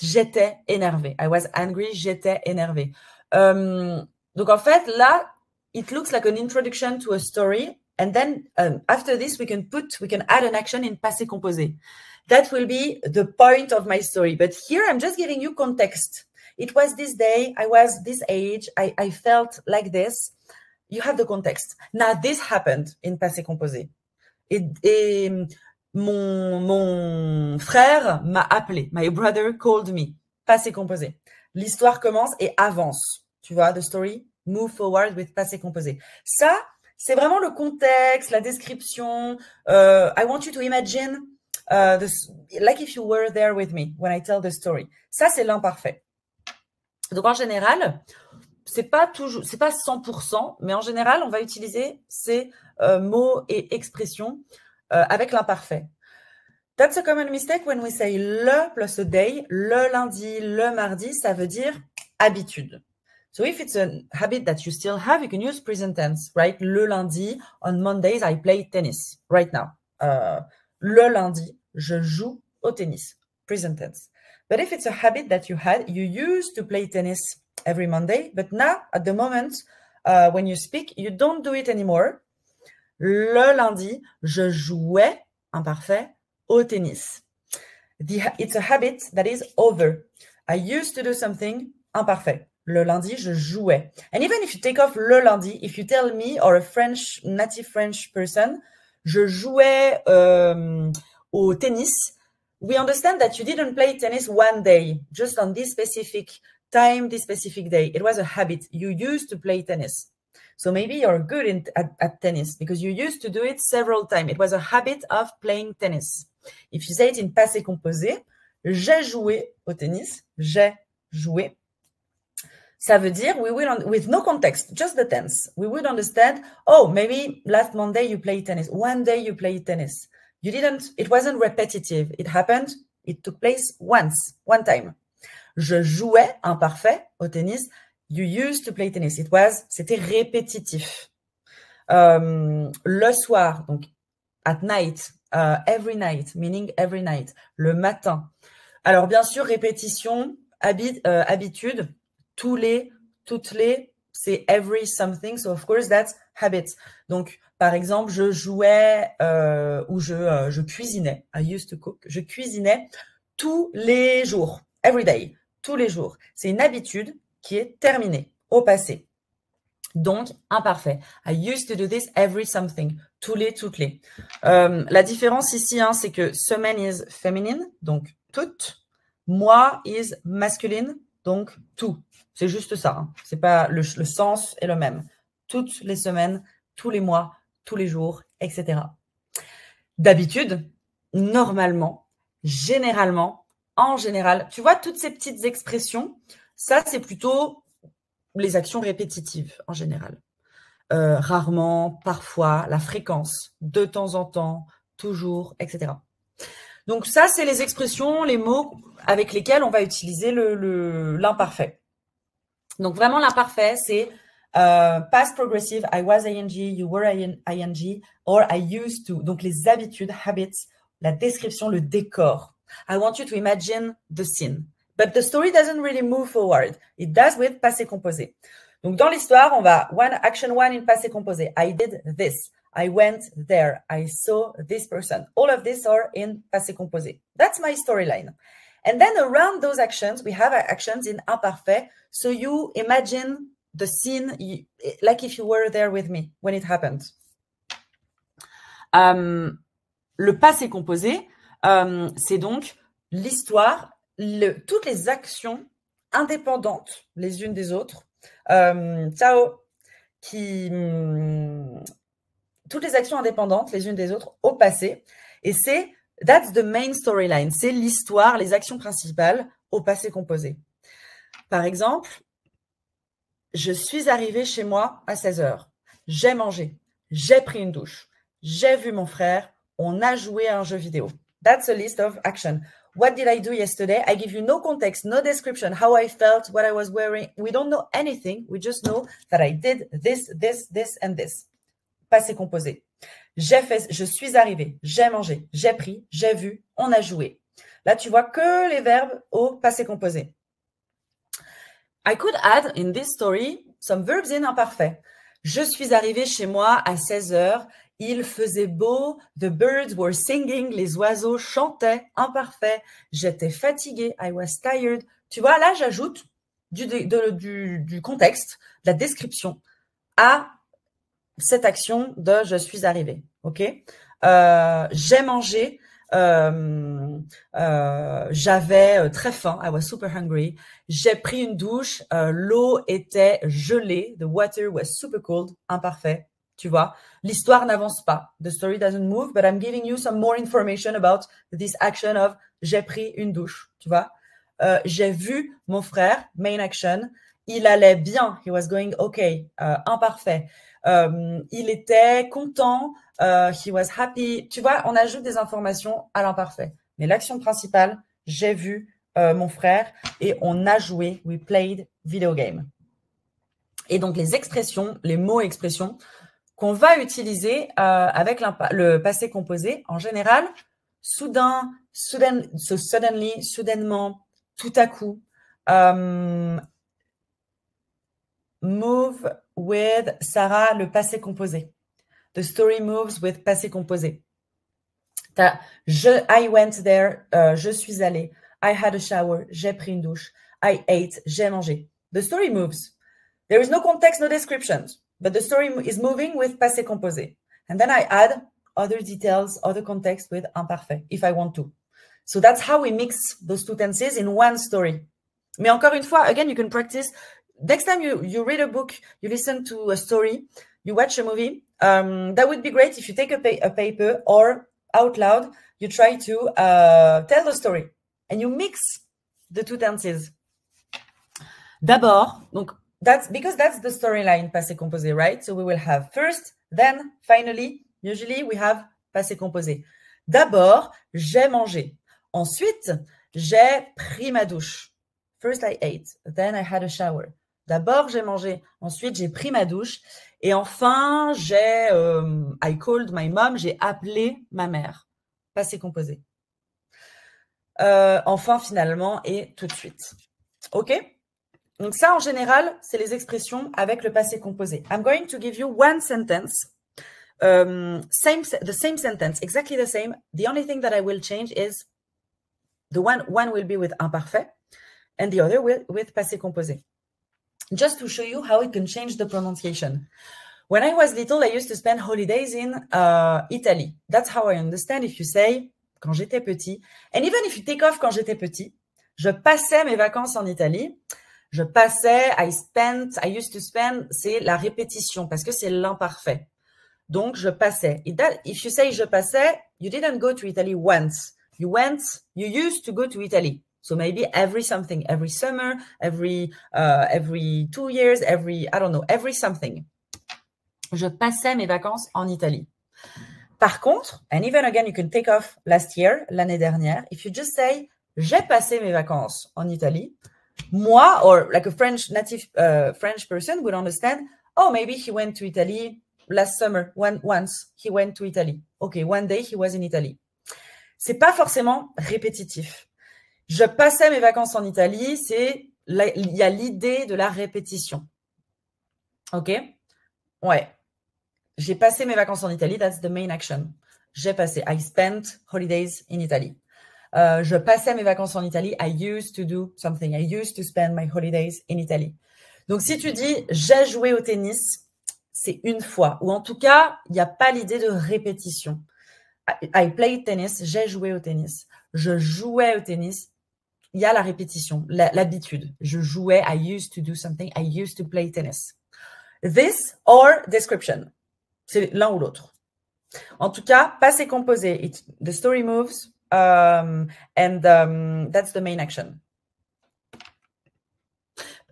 J'étais énervée. I was angry. J'étais énervée. Donc, en fait, là, it looks like an introduction to a story. And then, after this, we can add an action in passé composé. That will be the point of my story. But here, I'm just giving you context. It was this day. I was this age. I felt like this. You have the context. Now, this happened in passé composé. Et mon frère m'a appelé. My brother called me. Passé composé. L'histoire commence et avance. Tu vois, the story move forward with passé composé. Ça, c'est vraiment le contexte, la description. I want you to imagine like if you were there with me when I tell the story. Ça, c'est l'imparfait. Donc, en général, c'est pas 100%, mais en général, on va utiliser ces mots et expressions avec l'imparfait. That's a common mistake when we say le plus a day. Le lundi, le mardi, ça veut dire habitude. So if it's a habit that you still have, you can use present tense, right? Le lundi, on Mondays, I play tennis right now. Le lundi, je joue au tennis. Present tense. But if it's a habit that you used to play tennis every Monday, but now, at the moment, when you speak, you don't do it anymore. Le lundi, je jouais, imparfait, au tennis. It's a habit that is over. I used to do something, imparfait. Le lundi, je jouais. And even if you take off le lundi, if you tell me or a native French person, je jouais au tennis, we understand that you didn't play tennis one day, just on this specific time, this specific day. It was a habit. You used to play tennis. So maybe you're good at tennis because you used to do it several times. It was a habit of playing tennis. If you say it in passé composé, j'ai joué au tennis, j'ai joué. Ça veut dire, with no context, just the tense, we would understand, oh, maybe last Monday you played tennis. One day you played tennis. It wasn't repetitive. It happened, it took place once, one time. Je jouais, imparfait, au tennis. You used to play tennis. C'était répétitif. Le soir, donc, at night, every night, meaning every night. Le matin. Alors, bien sûr, répétition, habitude, toutes les, c'est every something. So, of course, that's habit. Donc, par exemple, je jouais ou je cuisinais. I used to cook. Je cuisinais tous les jours. Every day. Tous les jours. C'est une habitude qui est terminée au passé. Donc, imparfait. I used to do this every something. Toutes les. La différence ici, c'est que semaine is feminine, donc toutes. Mois is masculine, donc tout. C'est juste ça. C'est pas le sens est le même. Toutes les semaines, tous les mois, tous les jours, etc. D'habitude, normalement, généralement, en général, tu vois, toutes ces petites expressions, ça, c'est plutôt les actions répétitives en général. Rarement, parfois, la fréquence, de temps en temps, toujours, etc. Donc ça, c'est les expressions, les mots avec lesquels on va utiliser l'imparfait. Donc vraiment, l'imparfait, c'est past progressive, I was ing, you were ing, or I used to. Donc les habitudes, habits, la description, le décor. I want you to imagine the scene. But the story doesn't really move forward. It does with passé composé. Donc, dans l'histoire, on va action one in passé composé. I did this. I went there. I saw this person. All of this are in passé composé. That's my storyline. And then around those actions, we have actions in imparfait. So you imagine the scene like if you were there with me when it happened. Le passé composé, c'est donc l'histoire, toutes les actions indépendantes les unes des autres. Toutes les actions indépendantes les unes des autres au passé. Et that's the main storyline. C'est l'histoire, les actions principales au passé composé. Par exemple, je suis arrivée chez moi à 16h. J'ai mangé. J'ai pris une douche. J'ai vu mon frère. On a joué à un jeu vidéo. That's a list of action. What did I do yesterday? I give you no context, no description, how I felt, what I was wearing. We don't know anything. We just know that I did this, this, this, and this. Passé composé. Je suis arrivée, j'ai mangé, j'ai pris, j'ai vu, on a joué. Là, tu vois que les verbes au passé composé. I could add in this story some verbs in imparfait. Je suis arrivée chez moi à 16h. Il faisait beau. The birds were singing. Les oiseaux chantaient. Imparfait. J'étais fatiguée. I was tired. Tu vois, là, j'ajoute du contexte, de la description à cette action de je suis arrivée. OK? J'ai mangé. J'avais très faim. I was super hungry. J'ai pris une douche. L'eau était gelée. The water was super cold. Imparfait. Tu vois, l'histoire n'avance pas. The story doesn't move, but I'm giving you some more information about this action of j'ai pris une douche. Tu vois, j'ai vu mon frère. Main action. Il allait bien. He was going okay. Imparfait. Il était content. He was happy. Tu vois, on ajoute des informations à l'imparfait. Mais l'action principale, j'ai vu mon frère et on a joué. We played video game. Et donc, les expressions, les mots expressions qu'on va utiliser avec le passé composé, en général, suddenly, soudainement, tout à coup. Move with Sarah, le passé composé. The story moves with passé composé. I went there, je suis allée. I had a shower, j'ai pris une douche. I ate, j'ai mangé. The story moves. There is no context, no descriptions, but the story is moving with passé composé. And then I add other details, other context with imparfait, if I want to. So that's how we mix those two tenses in one story. Mais encore une fois, again, you can practice. Next time you read a book, you listen to a story, you watch a movie, that would be great if you take a paper or out loud, you try to tell the story and you mix the two tenses. D'abord, donc, because that's the storyline passé composé, right? So we will have first, then, finally, usually we have passé composé. D'abord, j'ai mangé. Ensuite, j'ai pris ma douche. First I ate, then I had a shower. D'abord, j'ai mangé. Ensuite, j'ai pris ma douche. Et enfin, I called my mom. J'ai appelé ma mère. Passé composé. Enfin, finalement, et tout de suite. OK? Donc ça, en général, c'est les expressions avec le passé composé. I'm going to give you one sentence. The same sentence, exactly the same. The only thing that I will change is the one will be with imparfait and the other with passé composé. Just to show you how it can change the pronunciation. When I was little, I used to spend holidays in Italy. That's how I understand if you say, quand j'étais petit. And even if you take off quand j'étais petit, je passais mes vacances en Italie. Je passais, I used to spend, c'est la répétition parce que c'est l'imparfait. Donc, je passais. If you say je passais, you didn't go to Italy once. You used to go to Italy. So maybe every something, every summer, every 2 years, every something. Je passais mes vacances en Italie. Par contre, and even again, you can take off last year, l'année dernière. If you just say, j'ai passé mes vacances en Italie, moi, or like a native French person would understand, oh, maybe he went to Italy last summer, once he went to Italy. Okay, one day he was in Italy. C'est pas forcément répétitif. Je passais mes vacances en Italie, il y a l'idée de la répétition. OK? Ouais. J'ai passé mes vacances en Italie. That's the main action. J'ai passé. I spent holidays in Italy. Je passais mes vacances en Italie. I used to do something. I used to spend my holidays in Italy. Donc, si tu dis « j'ai joué au tennis », c'est une fois. Ou en tout cas, il n'y a pas l'idée de répétition. I played tennis. J'ai joué au tennis. Je jouais au tennis. Il y a la répétition, l'habitude. Je jouais. I used to do something. I used to play tennis. This or description. C'est l'un ou l'autre. En tout cas, passé composé. The story moves. And that's the main action.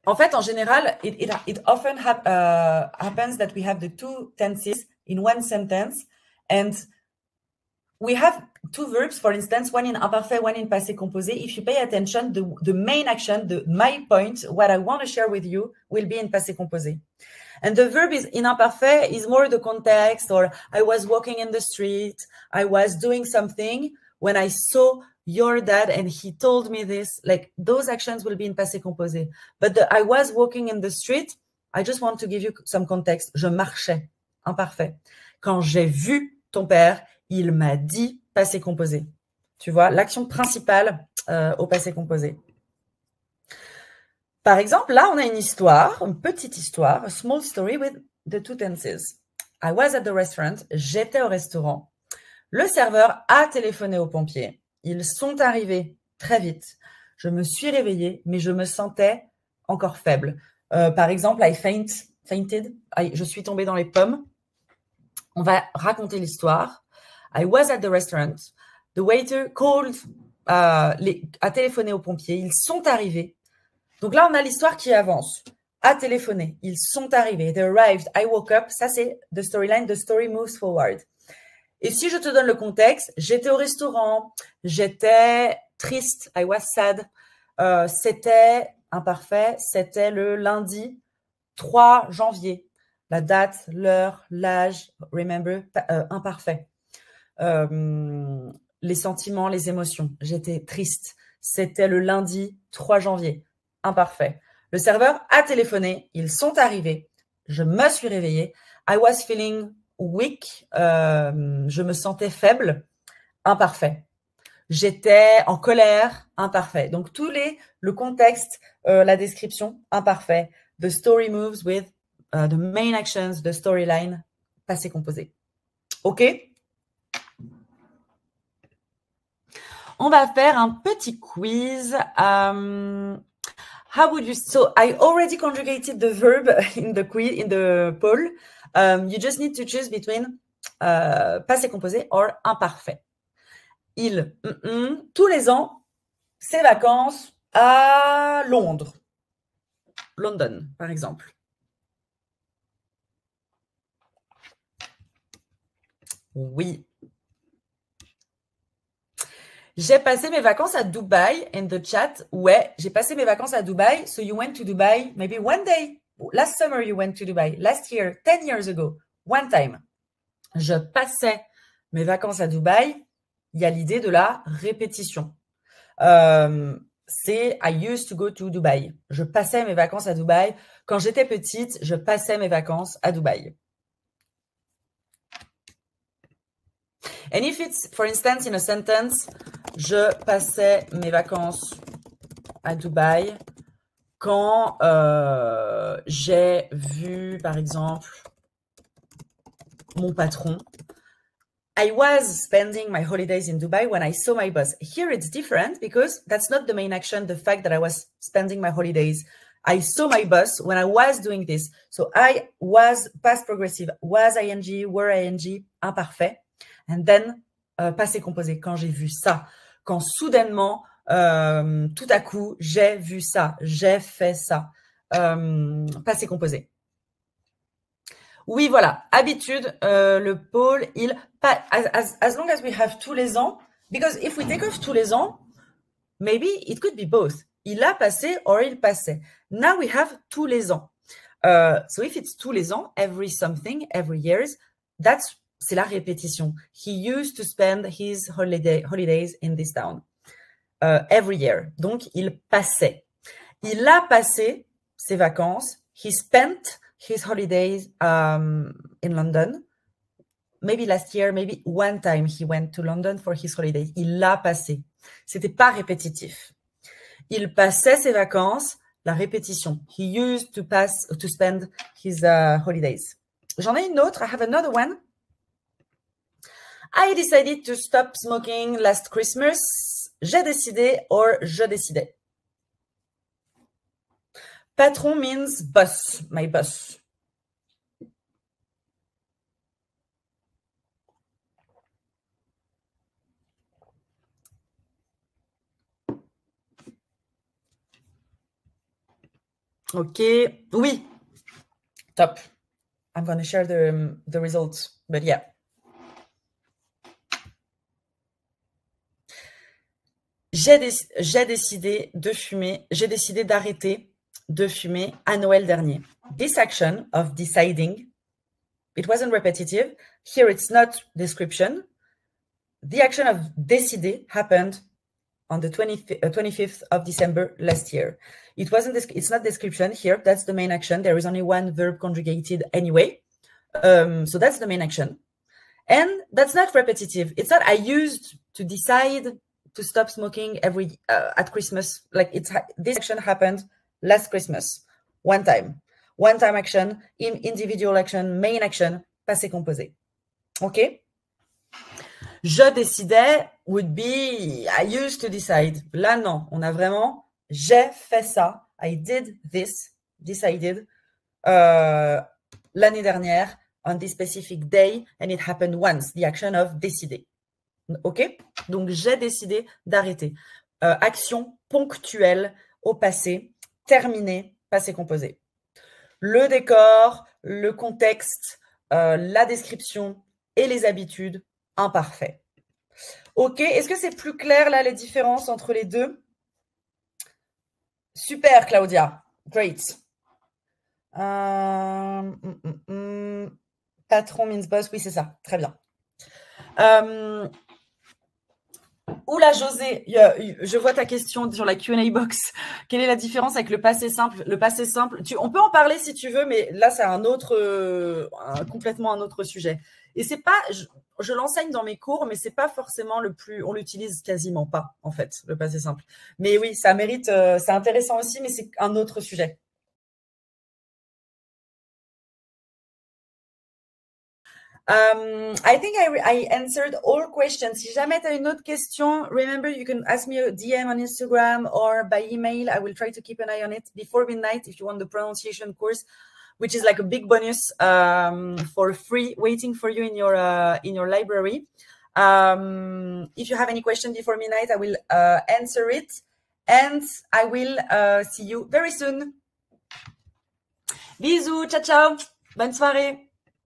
En fait, en général, it often happens that we have the two tenses in one sentence, and we have two verbs, for instance, one in imparfait, one in passé composé. If you pay attention, the main action, my point, what I want to share with you, will be in passé composé. And the verb is in imparfait is more the context, or I was walking in the street, I was doing something when I saw your dad and he told me this. Like, those actions will be in passé composé. But I was walking in the street, I just want to give you some context. Je marchais, imparfait. Quand j'ai vu ton père, il m'a dit passé composé. Tu vois, l'action principale au passé composé. Par exemple, là, on a une histoire, une petite histoire, a small story with the two tenses. I was at the restaurant, j'étais au restaurant. Le serveur a téléphoné aux pompiers. Ils sont arrivés très vite. Je me suis réveillée, mais je me sentais encore faible. Par exemple, I fainted. Je suis tombée dans les pommes. On va raconter l'histoire. I was at the restaurant. The waiter called, a téléphoné aux pompiers. Ils sont arrivés. Donc là, on a l'histoire qui avance. A téléphoné. Ils sont arrivés. They arrived. I woke up. Ça, c'est the storyline. The story moves forward. Et si je te donne le contexte, j'étais au restaurant, j'étais triste, I was sad. C'était imparfait, c'était le lundi 3 janvier. La date, l'heure, l'âge, remember, imparfait. Les sentiments, les émotions. J'étais triste. C'était le lundi 3 janvier. Imparfait. Le serveur a téléphoné. Ils sont arrivés. Je me suis réveillée. I was feeling weak. Je me sentais faible. Imparfait. J'étais en colère. Imparfait. Donc, le contexte, la description, imparfait. The story moves with the main actions, the storyline, passé composé. OK? On va faire un petit quiz. How would you? So I already conjugated the verb in the quiz, in the poll. You just need to choose between passé composé or imparfait. Tous les ans, ses vacances à Londres. London, par exemple. Oui. J'ai passé mes vacances à Dubaï in the chat. Ouais, j'ai passé mes vacances à Dubaï. So you went to Dubai maybe one day. Last summer you went to Dubai. Last year, 10 years ago, one time. Je passais mes vacances à Dubaï. Il y a l'idée de la répétition. C'est I used to go to Dubai. Je passais mes vacances à Dubaï. Quand j'étais petite, je passais mes vacances à Dubaï. And if it's, for instance, in a sentence, je passais mes vacances à Dubaï quand j'ai vu, par exemple, mon patron. I was spending my holidays in Dubai when I saw my boss. Here it's different because that's not the main action, the fact that I was spending my holidays. I saw my boss when I was doing this. So I was past progressive, was ing, were ing, imparfait. And then, passé composé, quand j'ai vu ça. Quand soudainement, tout à coup, j'ai vu ça, j'ai fait ça. Passé composé. Oui, voilà. Habitude, le pôle, as long as we have tous les ans, because if we take off tous les ans, maybe it could be both. Il a passé or il passait. Now we have tous les ans. So if it's tous les ans, every something, every years, c'est la répétition. He used to spend his holidays in this town. Every year. Donc, il passait. Il a passé ses vacances. He spent his holidays in London. Maybe last year, maybe one time he went to London for his holidays. Il l'a passé. C'était pas répétitif. Il passait ses vacances, la répétition. He used to spend his holidays. J'en ai une autre. I have another one. I decided to stop smoking last Christmas. J'ai décidé or je décidais. Patron means boss, my boss. Ok, oui. Top. I'm going to share the results, but yeah. J'ai décidé de fumer, j'ai décidé d'arrêter de fumer à Noël dernier. This action of deciding, it wasn't repetitive. Here it's not description. The action of décider happened on the 25th of December last year. It's not description here. That's the main action. There is only one verb conjugated anyway. So that's the main action. And that's not repetitive. It's not I used to decide to stop smoking at Christmas. Like this action happened last Christmas. One time action, individual action, main action, passé composé. Okay? Je décidais would be I used to decide. Là, non. On a vraiment j'ai fait ça. I did this, decided, l'année dernière, on this specific day, and it happened once. The action of décider. OK? Donc, j'ai décidé d'arrêter. Action ponctuelle au passé, terminée, passé composé. Le décor, le contexte, la description et les habitudes, imparfait. OK, est-ce que c'est plus clair là les différences entre les deux? Super, Claudia. Great. Patron means boss, oui, c'est ça. Très bien. Oula, José, je vois ta question sur la Q&A box. Quelle est la différence avec le passé simple? Le passé simple, on peut en parler si tu veux, mais là, c'est complètement un autre sujet. Et c'est pas, je l'enseigne dans mes cours, mais c'est pas forcément on l'utilise quasiment pas, en fait, le passé simple. Mais oui, ça mérite, c'est intéressant aussi, mais c'est un autre sujet. I think I answered all questions. Si jamais tu as une autre question, remember you can ask me a DM on Instagram or by email. I will try to keep an eye on it before midnight if you want the pronunciation course, which is like a big bonus for free waiting for you in your library. If you have any question before midnight, I will answer it, and I will see you very soon. Bisous, ciao ciao, bonne soirée.